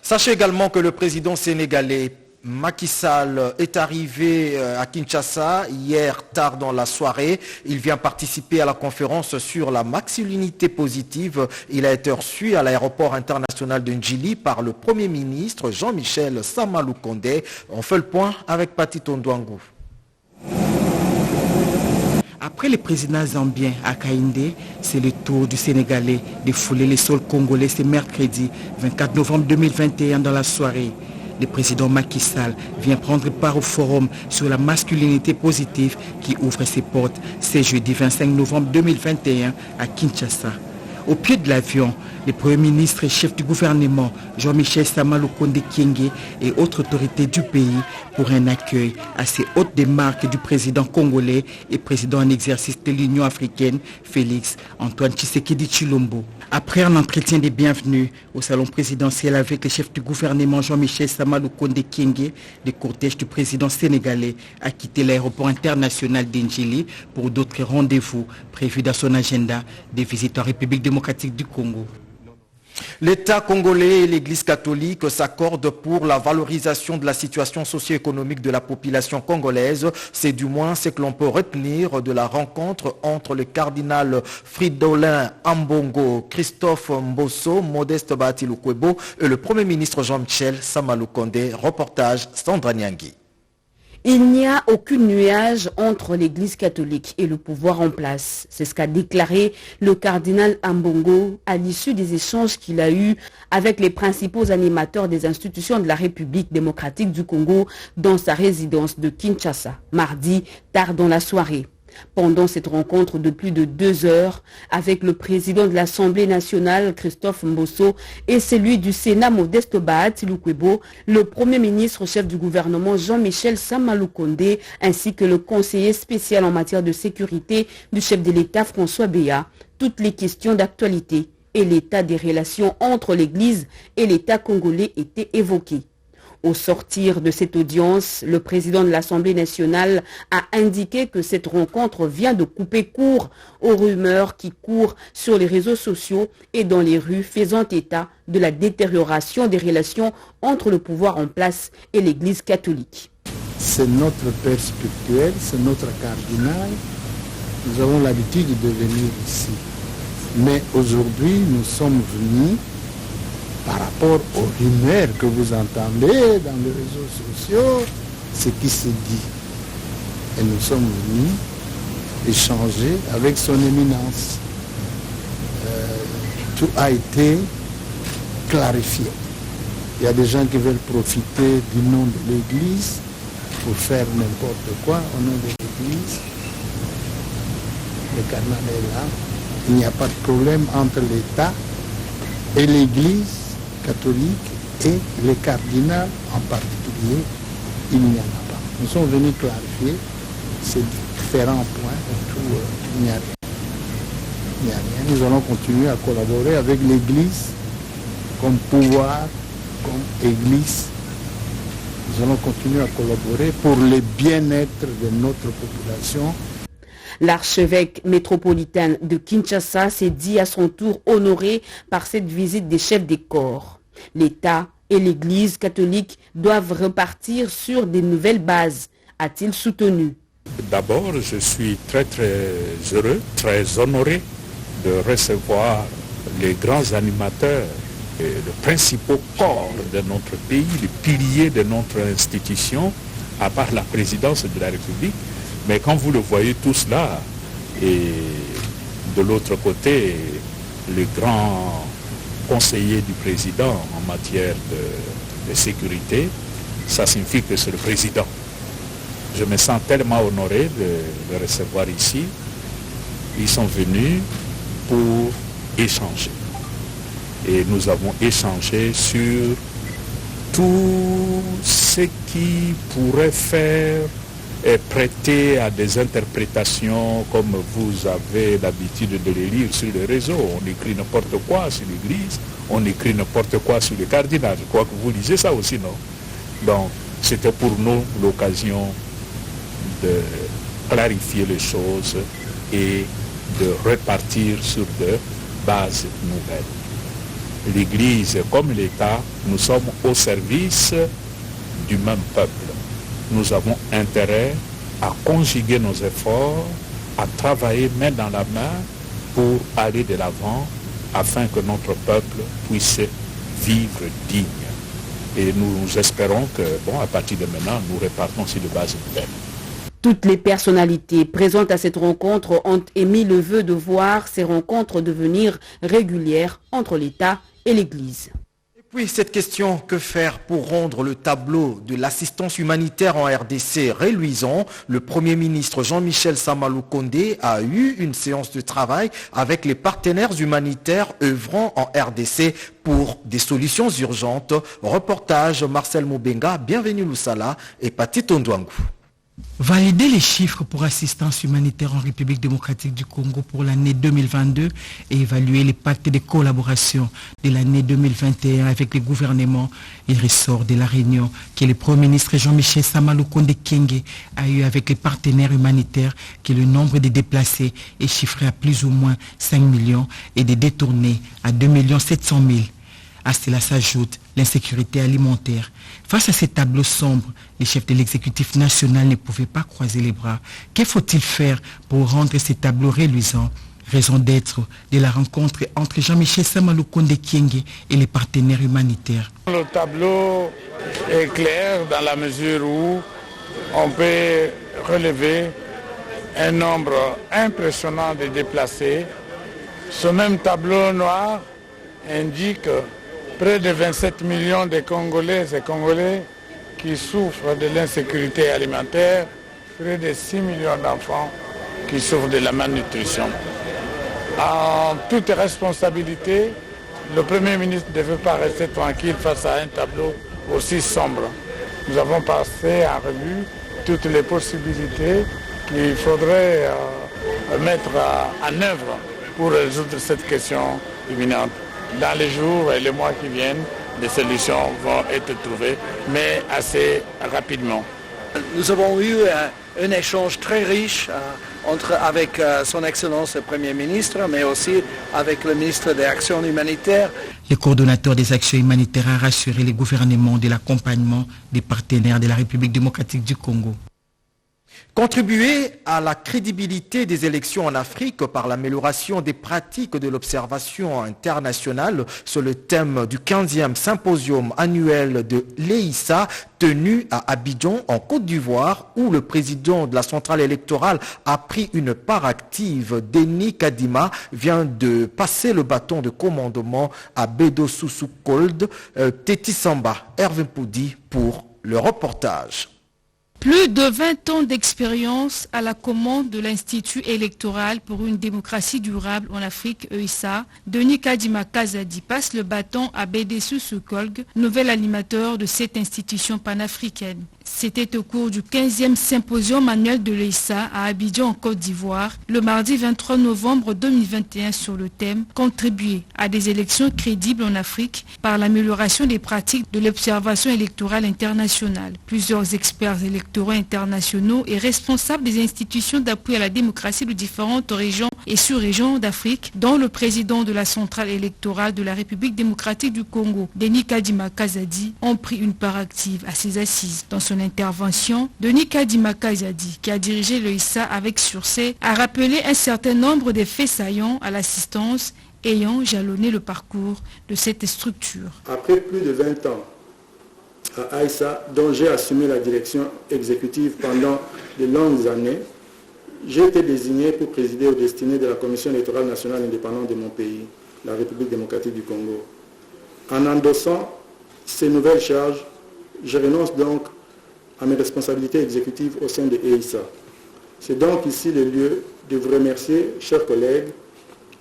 Sachez également que le président sénégalais Macky Sall est arrivé à Kinshasa hier tard dans la soirée. Il vient participer à la conférence sur la masculinité positive. Il a été reçu à l'aéroport international de Ndjili par le Premier ministre Jean-Michel Sama-Lukonde. On fait le point avec Pati Tondouangou. Après le président zambien à Kaïndé, c'est le tour du Sénégalais de fouler les sols congolais ce mercredi 24 novembre 2021 dans la soirée. Le président Macky Sall vient prendre part au forum sur la masculinité positive qui ouvre ses portes ce jeudi 25 novembre 2021 à Kinshasa. Au pied de l'avion, le Premier ministre et chef du gouvernement Jean-Michel Sama-Lukonde Kyenge et autres autorités du pays pour un accueil assez haute des marques du président congolais et président en exercice de l'Union africaine Félix Antoine Tshisekedi Tshilombo. Après un entretien de bienvenue au salon présidentiel avec le chef du gouvernement Jean-Michel Sama-Lukonde Kyenge, le cortège du président sénégalais a quitté l'aéroport international d'Ndjili pour d'autres rendez-vous prévus dans son agenda des visites en République démocratique du Congo. L'État congolais et l'Église catholique s'accordent pour la valorisation de la situation socio-économique de la population congolaise. C'est du moins ce que l'on peut retenir de la rencontre entre le cardinal Fridolin Ambongo, Christophe Mbosso, Modeste Bahati Lukwebo et le Premier ministre Jean-Michel Sama-Lukonde. Reportage Sandra Nyangui. Il n'y a aucun nuage entre l'Église catholique et le pouvoir en place. C'est ce qu'a déclaré le cardinal Ambongo à l'issue des échanges qu'il a eus avec les principaux animateurs des institutions de la République démocratique du Congo dans sa résidence de Kinshasa, mardi tard dans la soirée. Pendant cette rencontre de plus de 2 heures avec le président de l'Assemblée nationale, Christophe Mbosso, et celui du Sénat, Modeste Bahati Lukwebo, le Premier ministre chef du gouvernement, Jean-Michel Sama-Lukonde, ainsi que le conseiller spécial en matière de sécurité du chef de l'État, François Béa, toutes les questions d'actualité et l'état des relations entre l'Église et l'État congolais étaient évoquées. Au sortir de cette audience, le président de l'Assemblée nationale a indiqué que cette rencontre vient de couper court aux rumeurs qui courent sur les réseaux sociaux et dans les rues faisant état de la détérioration des relations entre le pouvoir en place et l'Église catholique. C'est notre père spirituel, c'est notre cardinal. Nous avons l'habitude de venir ici. Mais aujourd'hui, nous sommes venus par rapport aux rumeurs que vous entendez dans les réseaux sociaux, ce qui se dit. Et nous sommes venus échanger avec son éminence. Tout a été clarifié. Il y a des gens qui veulent profiter du nom de l'Église pour faire n'importe quoi au nom de l'Église. Le cardinal est là. Il n'y a pas de problème entre l'État et l'Église catholique et les cardinals en particulier, il n'y en a pas. Nous sommes venus clarifier ces différents points, il n'y a rien. Il n'y a rien. Nous allons continuer à collaborer avec l'Église comme pouvoir, comme Église. Nous allons continuer à collaborer pour le bien-être de notre population. L'archevêque métropolitain de Kinshasa s'est dit à son tour honoré par cette visite des chefs des corps. L'État et l'Église catholique doivent repartir sur des nouvelles bases, a-t-il soutenu. D'abord, je suis très heureux, très honoré de recevoir les grands animateurs et les principaux corps de notre pays, les piliers de notre institution, à part la présidence de la République. Mais quand vous le voyez tout cela, et de l'autre côté, les grands conseillers du président en matière de sécurité, ça signifie que c'est le président. Je me sens tellement honoré de le recevoir ici. Ils sont venus pour échanger. Et nous avons échangé sur tout ce qui pourrait faire prêter à des interprétations comme vous avez l'habitude de les lire sur les réseaux. On écrit n'importe quoi sur l'Église, on écrit n'importe quoi sur le cardinal. Je crois que vous lisez ça aussi, non? Donc, c'était pour nous l'occasion de clarifier les choses et de repartir sur de bases nouvelles. L'Église comme l'État, nous sommes au service du même peuple. Nous avons intérêt à conjuguer nos efforts, à travailler main dans la main pour aller de l'avant afin que notre peuple puisse vivre digne. Et nous espérons que, à partir de maintenant, nous repartons sur de bases nouvelles. Toutes les personnalités présentes à cette rencontre ont émis le vœu de voir ces rencontres devenir régulières entre l'État et l'Église. Et puis cette question, que faire pour rendre le tableau de l'assistance humanitaire en RDC reluisant? Le Premier ministre Jean-Michel Sama Lukonde a eu une séance de travail avec les partenaires humanitaires œuvrant en RDC pour des solutions urgentes. Reportage Marcel Moubenga, bienvenue Loussala et Pati Tondouangou. Valider les chiffres pour assistance humanitaire en République démocratique du Congo pour l'année 2022 et évaluer les pactes de collaboration de l'année 2021 avec les gouvernements, il ressort de la réunion que le Premier ministre Jean-Michel Sama Lukonde Kyenge a eu avec les partenaires humanitaires que le nombre de déplacés est chiffré à plus ou moins 5 millions et de détournés à 2 700 000. À cela s'ajoute l'insécurité alimentaire. Face à ces tableaux sombres, les chefs de l'exécutif national ne pouvaient pas croiser les bras. Que faut-il faire pour rendre ces tableaux reluisants? Raison d'être de la rencontre entre Jean-Michel Sama Lukonde Kyenge et les partenaires humanitaires. Le tableau est clair dans la mesure où on peut relever un nombre impressionnant de déplacés. Ce même tableau noir indique près de 27 millions de Congolaises et Congolais qui souffrent de l'insécurité alimentaire, près de 6 millions d'enfants qui souffrent de la malnutrition. En toute responsabilité, le Premier ministre ne devait pas rester tranquille face à un tableau aussi sombre. Nous avons passé en revue toutes les possibilités qu'il faudrait mettre en œuvre pour résoudre cette question imminente. Dans les jours et les mois qui viennent, des solutions vont être trouvées, mais assez rapidement. Nous avons eu un échange très riche avec son Excellence le Premier ministre, mais aussi avec le ministre des Actions humanitaires. Le coordonnateur des actions humanitaires a rassuré les gouvernements de l'accompagnement des partenaires de la République démocratique du Congo. Contribuer à la crédibilité des élections en Afrique par l'amélioration des pratiques de l'observation internationale sur le thème du 15e symposium annuel de l'EISA tenu à Abidjan en Côte d'Ivoire où le président de la centrale électorale a pris une part active. Denis Kadima vient de passer le bâton de commandement à Bedo Soussou Kold, Teti Samba, Hervé Poudi pour le reportage. Plus de 20 ans d'expérience à la commande de l'Institut électoral pour une démocratie durable en Afrique, EISA, Denis Kadima Kazadi passe le bâton à Bédessou Soukolg, nouvel animateur de cette institution panafricaine. C'était au cours du 15e symposium annuel de l'EISA à Abidjan en Côte d'Ivoire, le mardi 23 novembre 2021 sur le thème « Contribuer à des élections crédibles en Afrique par l'amélioration des pratiques de l'observation électorale internationale ». Plusieurs experts électoraux internationaux et responsables des institutions d'appui à la démocratie de différentes régions et sous-régions d'Afrique, dont le président de la centrale électorale de la République démocratique du Congo, Denis Kadima Kazadi, ont pris une part active à ces assises. Dans son intervention, Denis Kadima Kazadi, qui a dirigé l'EISA avec succès, a rappelé un certain nombre de faits saillants à l'assistance ayant jalonné le parcours de cette structure. Après plus de 20 ans à AISA, dont j'ai assumé la direction exécutive pendant de longues années, j'ai été désigné pour présider aux destinées de la Commission électorale nationale indépendante de mon pays, la République démocratique du Congo. En endossant ces nouvelles charges, je renonce donc à mes responsabilités exécutives au sein de EISA. C'est donc ici le lieu de vous remercier, chers collègues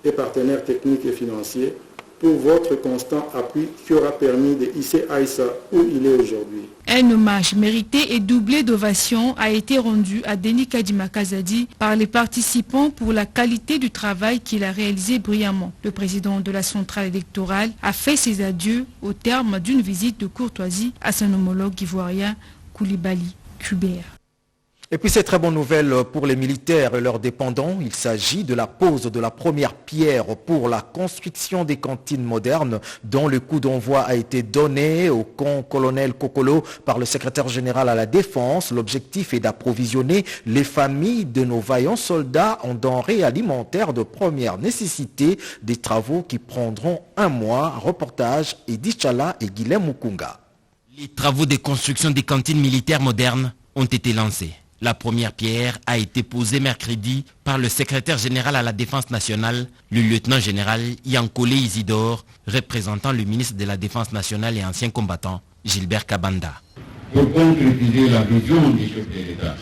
et partenaires techniques et financiers, pour votre constant appui qui aura permis de hisser Aïssa où il est aujourd'hui. Un hommage mérité et doublé d'ovations a été rendu à Denis Kadima Kazadi par les participants pour la qualité du travail qu'il a réalisé brillamment. Le président de la centrale électorale a fait ses adieux au terme d'une visite de courtoisie à son homologue ivoirien Koulibaly Kubert. Et puis, c'est très bonne nouvelle pour les militaires et leurs dépendants. Il s'agit de la pose de la première pierre pour la construction des cantines modernes dont le coup d'envoi a été donné au camp colonel Kokolo par le secrétaire général à la Défense. L'objectif est d'approvisionner les familles de nos vaillants soldats en denrées alimentaires de première nécessité, des travaux qui prendront 1 mois. Reportage Edith Chala et Guilhem Mukunga. Les travaux de construction des cantines militaires modernes ont été lancés. La première pierre a été posée mercredi par le secrétaire général à la Défense nationale, le lieutenant-général Yankole Isidore, représentant le ministre de la Défense nationale et ancien combattant, Gilbert Kabanda. Pour concrétiser la vision du chef de l'État,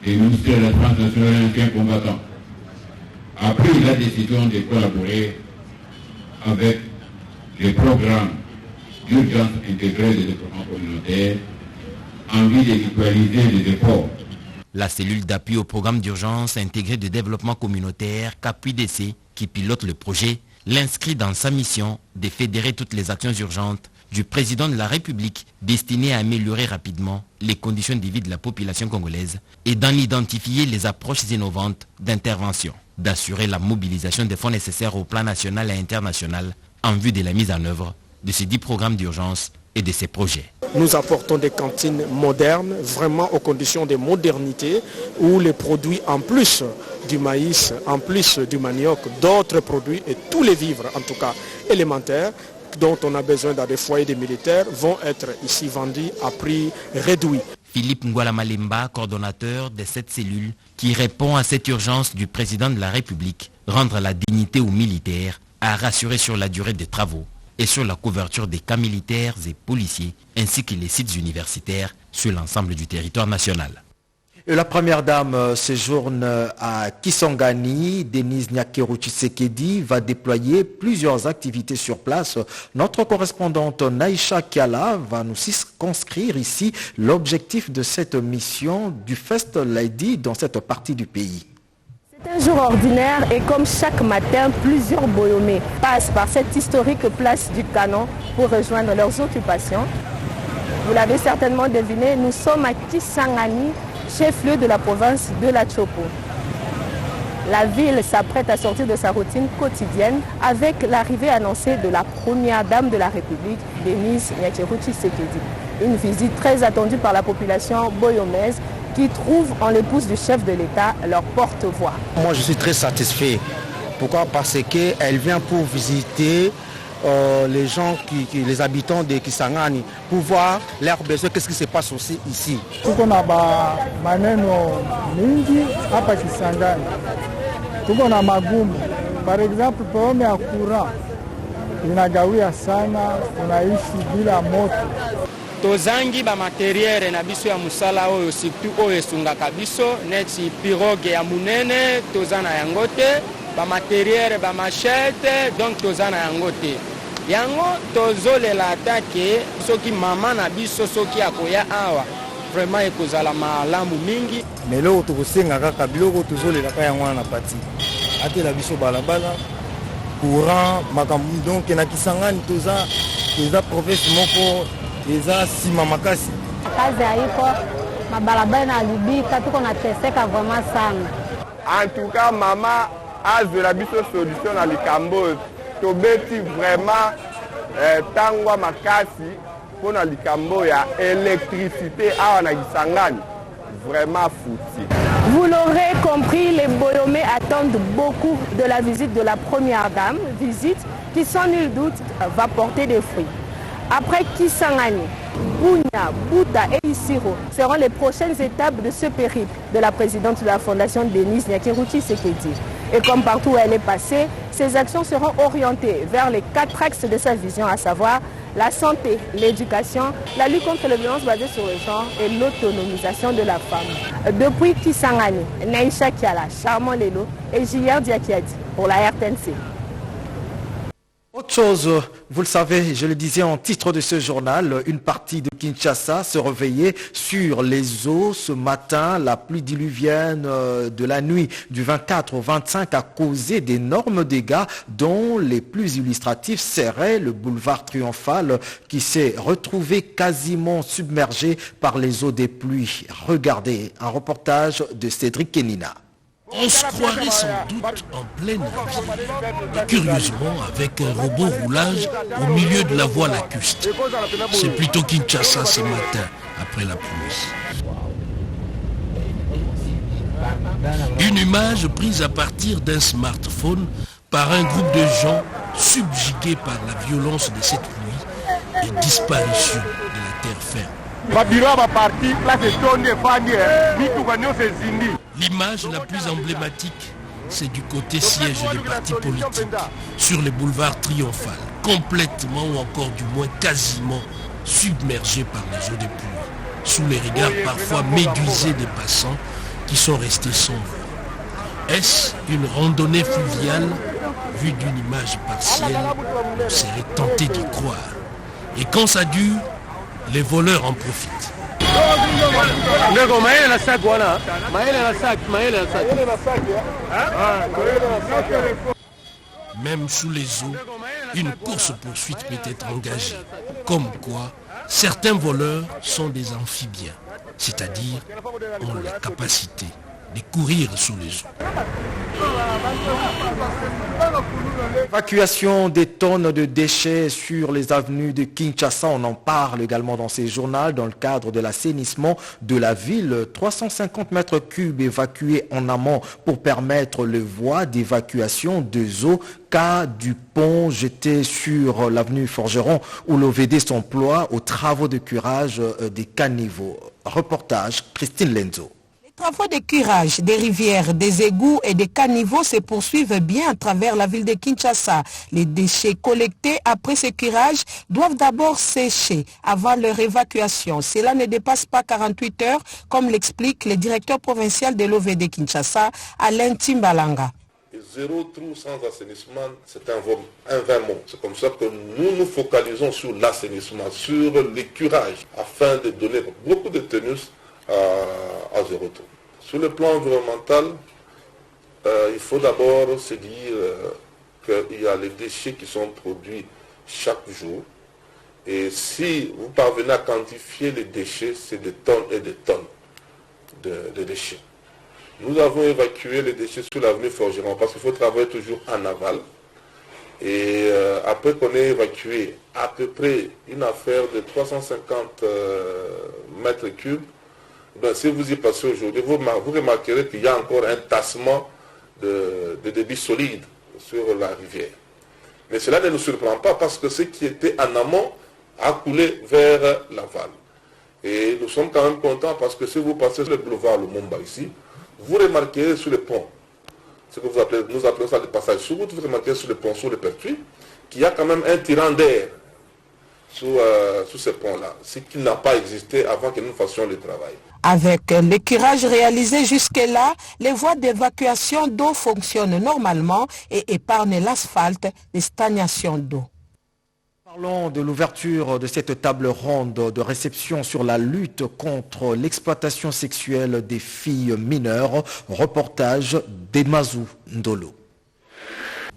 le ministère de la Défense nationale et ancien combattant a pris la décision de collaborer avec les programmes d'urgence intégrée de développement communautaire en vue de mutualiser les efforts. La cellule d'appui au programme d'urgence intégré de développement communautaire CAPUIDC, qui pilote le projet, l'inscrit dans sa mission de fédérer toutes les actions urgentes du président de la République destinées à améliorer rapidement les conditions de vie de la population congolaise et d'en identifier les approches innovantes d'intervention, d'assurer la mobilisation des fonds nécessaires au plan national et international en vue de la mise en œuvre de ces 10 programmes d'urgence et de ces projets. Nous apportons des cantines modernes, vraiment aux conditions de modernité, où les produits en plus du maïs, en plus du manioc, d'autres produits et tous les vivres en tout cas élémentaires dont on a besoin dans des foyers des militaires vont être ici vendus à prix réduit. Philippe Ngwala Malemba, coordonnateur de cette cellule qui répond à cette urgence du président de la République, rendre la dignité aux militaires, a rassuré sur la durée des travaux et sur la couverture des cas militaires et policiers, ainsi que les sites universitaires sur l'ensemble du territoire national. Et la première dame séjourne à Kisangani. Denise Nyakeru Tshisekedi va déployer plusieurs activités sur place. Notre correspondante Naïcha Kiala va nous circonscrire ici l'objectif de cette mission du Fest Lady dans cette partie du pays. C'est un jour ordinaire et comme chaque matin, plusieurs Boyomés passent par cette historique place du Canon pour rejoindre leurs occupations. Vous l'avez certainement deviné, nous sommes à Kisangani, chef-lieu de la province de la Chopo. La ville s'apprête à sortir de sa routine quotidienne avec l'arrivée annoncée de la première dame de la République, Denise Nyakeru Tshisekedi. Une visite très attendue par la population boyomaise qui trouve en l'épouse du chef de l'État leur porte-voix. Moi je suis très satisfait. Pourquoi? Parce qu'elle vient pour visiter les gens, les habitants de Kisangani, pour voir leurs besoins, qu'est-ce qui se passe aussi ici. Tuko na maneno mingi hapa Kisangani. Tuko na magumu. Par exemple, problème ya courant inagawia sana, unaishi bila moto. Tozangi ba materiere na biso ya musala oyo surtout oyo esungaka biso neti pirogue ya munene tozana yango te, ba materiere ba machete donc tozana yango te. Yango tozolela atake soki mama na biso soki akoya awa vraiment ekozala malamu mingi. Melo tokosenga kaka biloko tozolela ka yango na pati. Ate la biso balabala courant makambu donc na Kisangani toza province moko eza sima makasi. Kazi haiko, mabalabala inaharibika, tuko nateseka vraiment sana. En tout cas, mama azwela biso solution na likambo tobeti vraiment tangwa makasi pona likambo ya électricité awa na Kisangani. Vraiment foutu. Vous l'aurez compris, les Boyomés attendent beaucoup de la visite de la première dame, visite qui sans nul doute va porter des fruits. Après Kisangani, Bunia, Bouta et Isiro seront les prochaines étapes de ce périple de la présidente de la Fondation Denise Nyakeru Tshisekedi. Et comme partout où elle est passée, ses actions seront orientées vers les 4 axes de sa vision, à savoir la santé, l'éducation, la lutte contre les violences basées sur le genre et l'autonomisation de la femme. Depuis Kisangani, Naïcha Kiala, Charmant Lelo et J.R. Diakiadi pour la RTNC. Autre chose, vous le savez, je le disais en titre de ce journal, une partie de Kinshasa se réveillait sur les eaux ce matin. La pluie diluvienne de la nuit du 24 au 25 a causé d'énormes dégâts dont les plus illustratifs seraient le boulevard Triomphal qui s'est retrouvé quasiment submergé par les eaux des pluies. Regardez un reportage de Cédric Kenina. On se croirait sans doute en pleine ville, et curieusement avec un robot roulage au milieu de la voie lacustre. C'est plutôt Kinshasa ce matin, après la pluie. Une image prise à partir d'un smartphone par un groupe de gens subjugués par la violence de cette pluie et disparition de la terre ferme. L'image la plus emblématique, c'est du côté siège des partis politiques, sur les boulevards Triomphal, complètement ou encore du moins quasiment submergés par les eaux des pluies, sous les regards parfois médusés des passants qui sont restés sans voix. Est-ce une randonnée fluviale vue d'une image partielle? On serait tenté d'y croire. Et quand ça dure, les voleurs en profitent. Même sous les eaux, une course-poursuite peut être engagée. Comme quoi, certains voleurs sont des amphibiens, c'est-à-dire ont la capacité de courir sous les eaux. Évacuation des tonnes de déchets sur les avenues de Kinshasa, on en parle également dans ces journaux dans le cadre de l'assainissement de la ville. 350 mètres cubes évacués en amont pour permettre les voies d'évacuation des eaux cas du pont jeté sur l'avenue Forgeron où l'OVD s'emploie aux travaux de curage des caniveaux. Reportage Christine Lenzo. Les travaux de curage des rivières, des égouts et des caniveaux se poursuivent bien à travers la ville de Kinshasa. Les déchets collectés après ce curage doivent d'abord sécher avant leur évacuation. Cela ne dépasse pas 48 heures, comme l'explique le directeur provincial de l'OVD Kinshasa, Alain Timbalanga. Zéro trou sans assainissement, c'est un vain mot. C'est comme ça que nous nous focalisons sur l'assainissement, sur les curages, afin de donner beaucoup de tenus à zéro trou. Sur le plan environnemental, il faut d'abord se dire qu'il y a les déchets qui sont produits chaque jour. Et si vous parvenez à quantifier les déchets, c'est des tonnes et des tonnes de déchets. Nous avons évacué les déchets sur l'avenue Forgeron parce qu'il faut travailler toujours en aval. Et après qu'on ait évacué à peu près une affaire de 350 mètres cubes, ben, si vous y passez aujourd'hui, vous remarquerez qu'il y a encore un tassement de débit solide sur la rivière. Mais cela ne nous surprend pas parce que ce qui était en amont a coulé vers l'aval. Et nous sommes quand même contents parce que si vous passez sur le boulevard Lumumba ici, vous remarquerez sur le pont, ce que nous appelons ça le passage sous route, vous remarquerez sur le pont, sur le pertuis, qu'il y a quand même un tirant d'air sous ce pont-là, ce qui n'a pas existé avant que nous fassions le travail. Avec le curage réalisé jusque-là, les voies d'évacuation d'eau fonctionnent normalement et épargnent l'asphalte des stagnations d'eau. Parlons de l'ouverture de cette table ronde de réception sur la lutte contre l'exploitation sexuelle des filles mineures. Reportage d'Emazou Ndolo.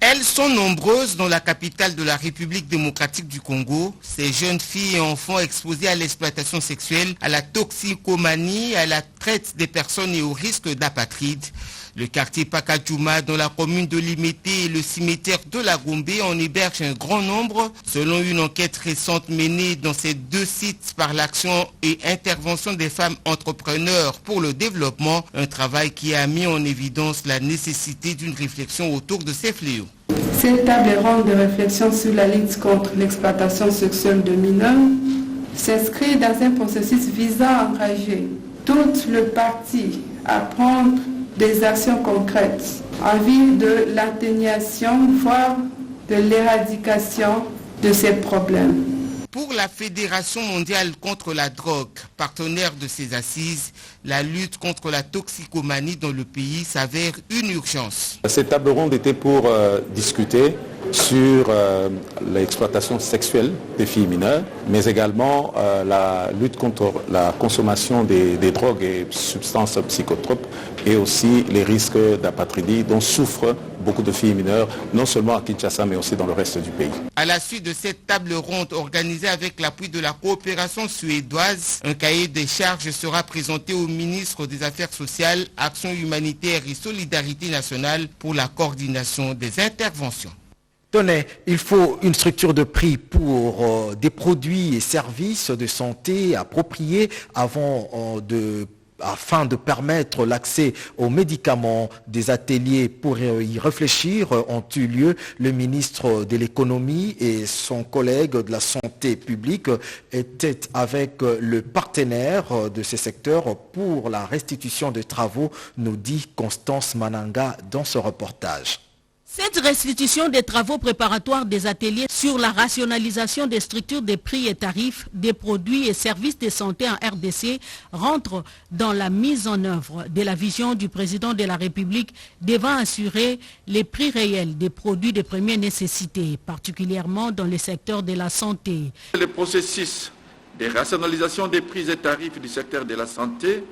Elles sont nombreuses dans la capitale de la République démocratique du Congo. Ces jeunes filles et enfants exposés à l'exploitation sexuelle, à la toxicomanie, à la traite des personnes et au risque d'apatride. Le quartier Pakadjouma dans la commune de Limete et le cimetière de la Gombe en héberge un grand nombre. Selon une enquête récente menée dans ces deux sites par l'action et intervention des femmes entrepreneurs pour le développement, un travail qui a mis en évidence la nécessité d'une réflexion autour de ces fléaux. Cette table ronde de réflexion sur la lutte contre l'exploitation sexuelle de mineurs s'inscrit dans un processus visant à engager toutes les parties à prendre des actions concrètes en vue de l'atténuation, voire de l'éradication de ces problèmes. Pour la Fédération mondiale contre la drogue, partenaire de ces assises, la lutte contre la toxicomanie dans le pays s'avère une urgence. Cette table ronde était pour discuter sur l'exploitation sexuelle des filles mineures, mais également la lutte contre la consommation des drogues et substances psychotropes et aussi les risques d'apatridie dont souffrent beaucoup de filles mineures, non seulement à Kinshasa mais aussi dans le reste du pays. À la suite de cette table ronde organisée avec l'appui de la coopération suédoise, un cahier des charges sera présenté au ministre des Affaires sociales, Action humanitaire et Solidarité nationale pour la coordination des interventions. Tenez, il faut une structure de prix pour des produits et services de santé appropriés afin de permettre l'accès aux médicaments. Des ateliers pour y réfléchir ont eu lieu. Le ministre de l'économie et son collègue de la santé publique étaient avec le partenaire de ces secteurs pour la restitution des travaux, nous dit Constance Mananga dans ce reportage. Cette restitution des travaux préparatoires des ateliers sur la rationalisation des structures des prix et tarifs des produits et services de santé en RDC rentre dans la mise en œuvre de la vision du président de la République devant assurer les prix réels des produits de première nécessité, particulièrement dans le secteur de la santé. Le processus de rationalisation des prix et tarifs du secteur de la santé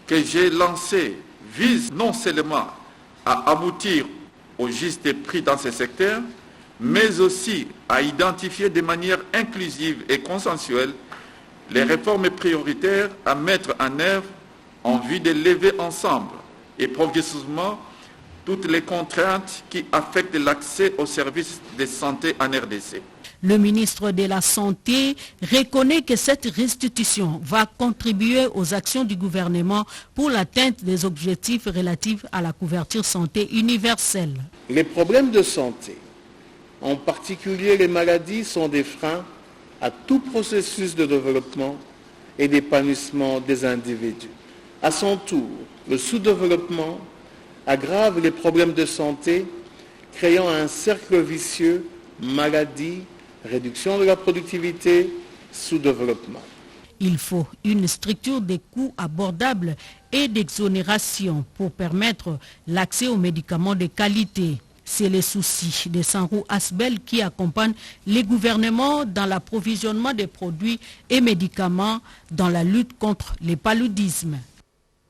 que j'ai lancé vise non seulement à aboutir au juste prix dans ces secteurs, mais aussi à identifier de manière inclusive et consensuelle les réformes prioritaires à mettre en œuvre en vue de lever ensemble et progressivement toutes les contraintes qui affectent l'accès aux services de santé en RDC. Le ministre de la Santé reconnaît que cette restitution va contribuer aux actions du gouvernement pour l'atteinte des objectifs relatifs à la couverture santé universelle. Les problèmes de santé, en particulier les maladies, sont des freins à tout processus de développement et d'épanouissement des individus. À son tour, le sous-développement aggrave les problèmes de santé, créant un cercle vicieux, maladie, réduction de la productivité, sous-développement. Il faut une structure de coûts abordables et d'exonération pour permettre l'accès aux médicaments de qualité. C'est le souci de Sanrou Asbel qui accompagne les gouvernements dans l'approvisionnement des produits et médicaments dans la lutte contre le paludisme.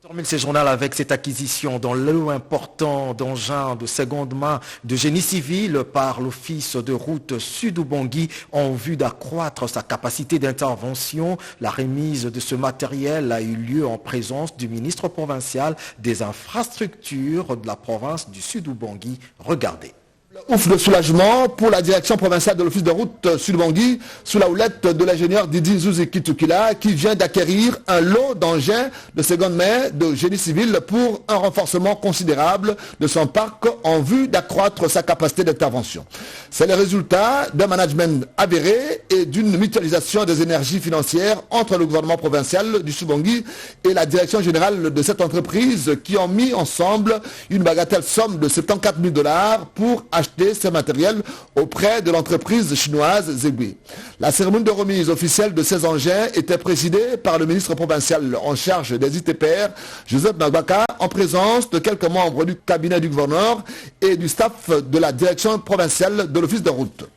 On termine ce journal avec cette acquisition dans l'eau important d'engins de seconde main de génie civil par l'Office de route Sud-Ubangui en vue d'accroître sa capacité d'intervention. La remise de ce matériel a eu lieu en présence du ministre provincial des infrastructures de la province du Sud-Ubangui. Regardez. Ouf de soulagement pour la direction provinciale de l'Office de route Sud-Ubangui sous la houlette de l'ingénieur Didi Zouziki Tukila qui vient d'acquérir un lot d'engins de seconde main de génie civil pour un renforcement considérable de son parc en vue d'accroître sa capacité d'intervention. C'est le résultat d'un management avéré et d'une mutualisation des énergies financières entre le gouvernement provincial du Sud-Ubangui et la direction générale de cette entreprise qui ont mis ensemble une bagatelle somme de 74 000 $ pour acheter ces matériels auprès de l'entreprise chinoise Zegui. La cérémonie de remise officielle de ces engins était présidée par le ministre provincial en charge des ITPR, Joseph Magbaka, en présence de quelques membres du cabinet du gouverneur et du staff de la direction provinciale de l'Office de route.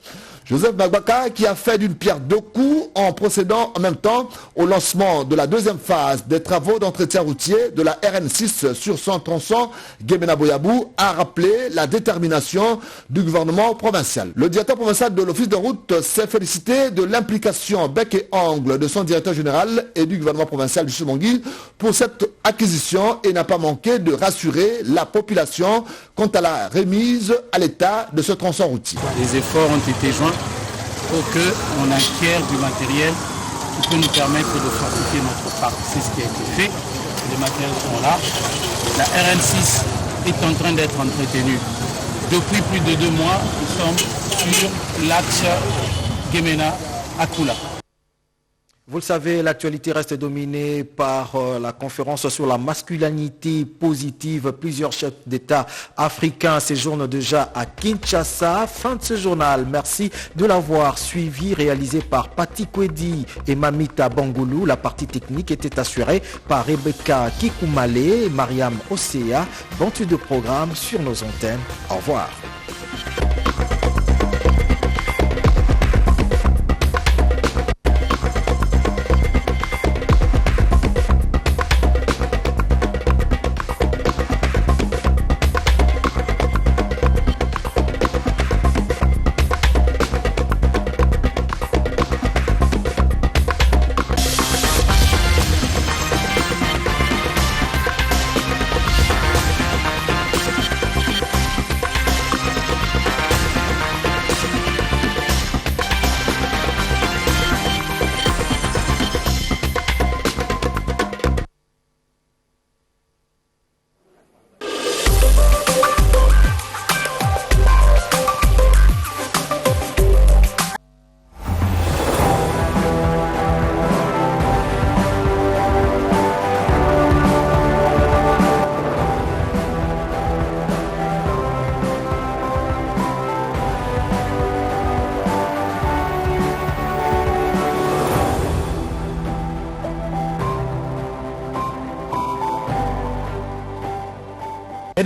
Joseph Magbaka qui a fait d'une pierre deux coups en procédant en même temps au lancement de la deuxième phase des travaux d'entretien routier de la RN6 sur son tronçon Guémena-Boyabou a rappelé la détermination du gouvernement provincial. Le directeur provincial de l'Office de route s'est félicité de l'implication bec et ongle de son directeur général et du gouvernement provincial du Sud-Ubangui pour cette acquisition et n'a pas manqué de rassurer la population quant à la remise à l'état de ce tronçon routier. Les efforts ont été joints pour qu'on acquiert du matériel qui peut nous permettre de fortifier notre parc. C'est ce qui a été fait. Les matériels sont là. La RN6 est en train d'être entretenue. Depuis plus de 2 mois, nous sommes sur l'axe Guémena-Akula. Vous le savez, l'actualité reste dominée par la conférence sur la masculinité positive. Plusieurs chefs d'État africains séjournent déjà à Kinshasa. Fin de ce journal. Merci de l'avoir suivi, réalisé par Pati Kwedi et Mamita Bangoulou. La partie technique était assurée par Rebecca Kikoumale et Mariam Osea. Bon suite de programme sur nos antennes. Au revoir.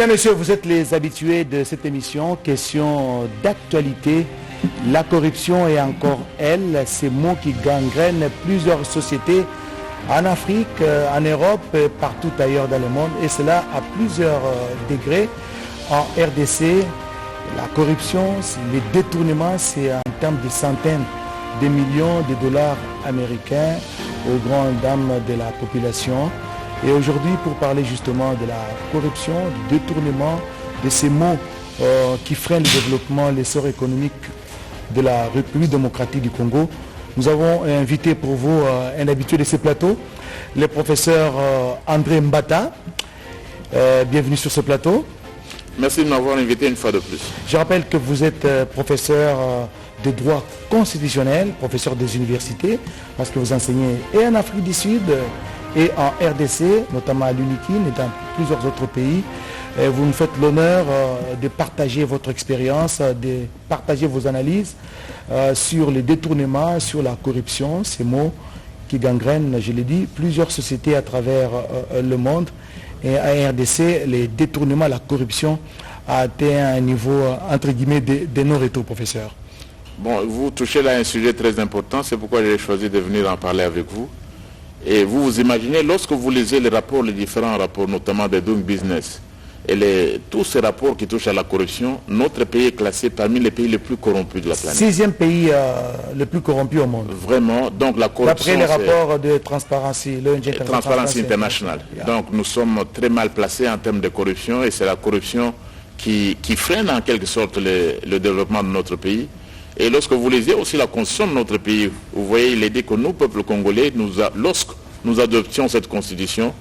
Mesdames, Messieurs, vous êtes les habitués de cette émission. Question d'actualité. La corruption est encore elle, ces mots qui gangrènent plusieurs sociétés en Afrique, en Europe, partout ailleurs dans le monde, et cela à plusieurs degrés. En RDC, la corruption, les détournements, c'est en termes de centaines de millions de dollars américains aux grandes dames de la population. Et aujourd'hui, pour parler justement de la corruption, du détournement, de ces mots qui freinent le développement, l'essor économique de la République démocratique du Congo, nous avons invité pour vous un habitué de ce plateau, le professeur André Mbata. Bienvenue sur ce plateau. Merci de m'avoir invité une fois de plus. Je rappelle que vous êtes professeur de droit constitutionnel, professeur des universités, parce que vous enseignez et en Afrique du Sud et en RDC, notamment à l'UNIKIN et dans plusieurs autres pays. Vous nous faites l'honneur de partager votre expérience, de partager vos analyses sur les détournements, sur la corruption, ces mots qui gangrènent, je l'ai dit, plusieurs sociétés à travers le monde. Et à RDC, les détournements, la corruption a atteint un niveau, entre guillemets, de non-retour, professeur. Bon, vous touchez là un sujet très important, c'est pourquoi j'ai choisi de venir en parler avec vous. Et vous imaginez, lorsque vous lisez les rapports, les différents rapports, notamment de Doing Business, et tous ces rapports qui touchent à la corruption, notre pays est classé parmi les pays les plus corrompus de la planète. 6e pays le plus corrompu au monde. Vraiment, donc la corruption... D'après les rapports de Transparency International. Yeah. Donc nous sommes très mal placés en termes de corruption et c'est la corruption qui freine en quelque sorte le développement de notre pays. Et lorsque vous lisez aussi la constitution de notre pays, vous voyez, il est dit que nous, peuple congolais, lorsque nous adoptions cette constitution,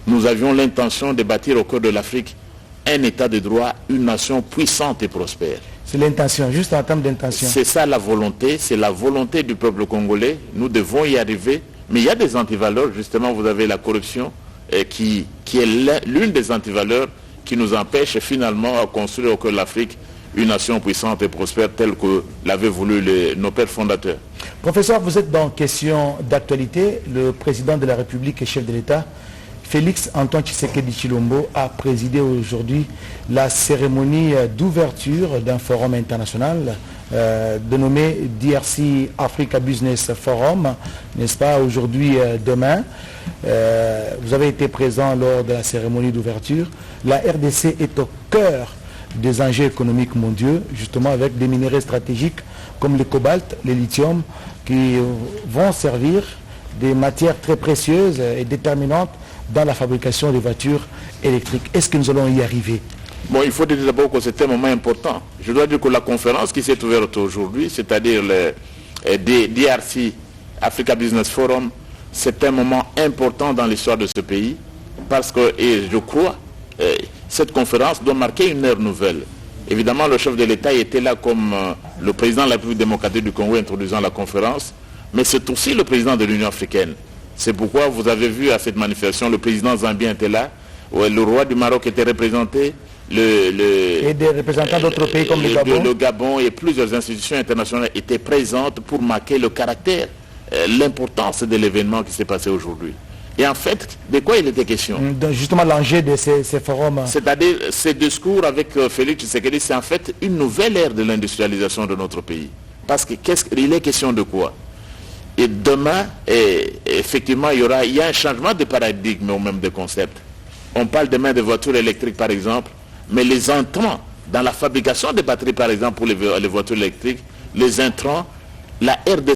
nous avions l'intention de bâtir au cœur de l'Afrique un état de droit, une nation puissante et prospère. C'est l'intention, juste en termes d'intention. C'est ça la volonté, c'est la volonté du peuple congolais. Nous devons y arriver. Mais il y a des antivaleurs, justement, vous avez la corruption qui est l'une des antivaleurs qui nous empêche finalement à construire au cœur de l'Afrique une nation puissante et prospère telle que l'avaient voulu nos pères fondateurs. Professeur, vous êtes dans question d'actualité. Le président de la République et chef de l'État, Félix Antoine Tshisekedi Tshilombo, a présidé aujourd'hui la cérémonie d'ouverture d'un forum international dénommé DRC Africa Business Forum, n'est-ce pas, aujourd'hui, demain. Vous avez été présent lors de la cérémonie d'ouverture. La RDC est au cœur des enjeux économiques mondiaux, justement avec des minéraux stratégiques comme le cobalt, le lithium, qui vont servir des matières très précieuses et déterminantes dans la fabrication des voitures électriques. Est-ce que nous allons y arriver? Bon, il faut dire d'abord que c'est un moment important. Je dois dire que la conférence qui s'est ouverte aujourd'hui, c'est-à-dire le DRC Africa Business Forum, c'est un moment important dans l'histoire de ce pays parce que, et je crois, cette conférence doit marquer une ère nouvelle. Évidemment, le chef de l'État était là comme le président de la République démocratique du Congo introduisant la conférence, mais c'est aussi le président de l'Union africaine. C'est pourquoi vous avez vu à cette manifestation, le président zambien était là, le roi du Maroc était représenté, et des représentants d'autres pays comme le Gabon et plusieurs institutions internationales étaient présentes pour marquer le caractère, l'importance de l'événement qui s'est passé aujourd'hui. Et en fait, de quoi il était question? Justement l'enjeu de ces forums. C'est-à-dire, ces discours avec Félix Tshisekedi, c'est en fait une nouvelle ère de l'industrialisation de notre pays. Parce qu'il est question de quoi? Et demain, effectivement, il y a un changement de paradigme ou même de concept. On parle demain de voitures électriques, par exemple, mais les intrants dans la fabrication des batteries, par exemple, pour les voitures électriques, les intrants, la RDC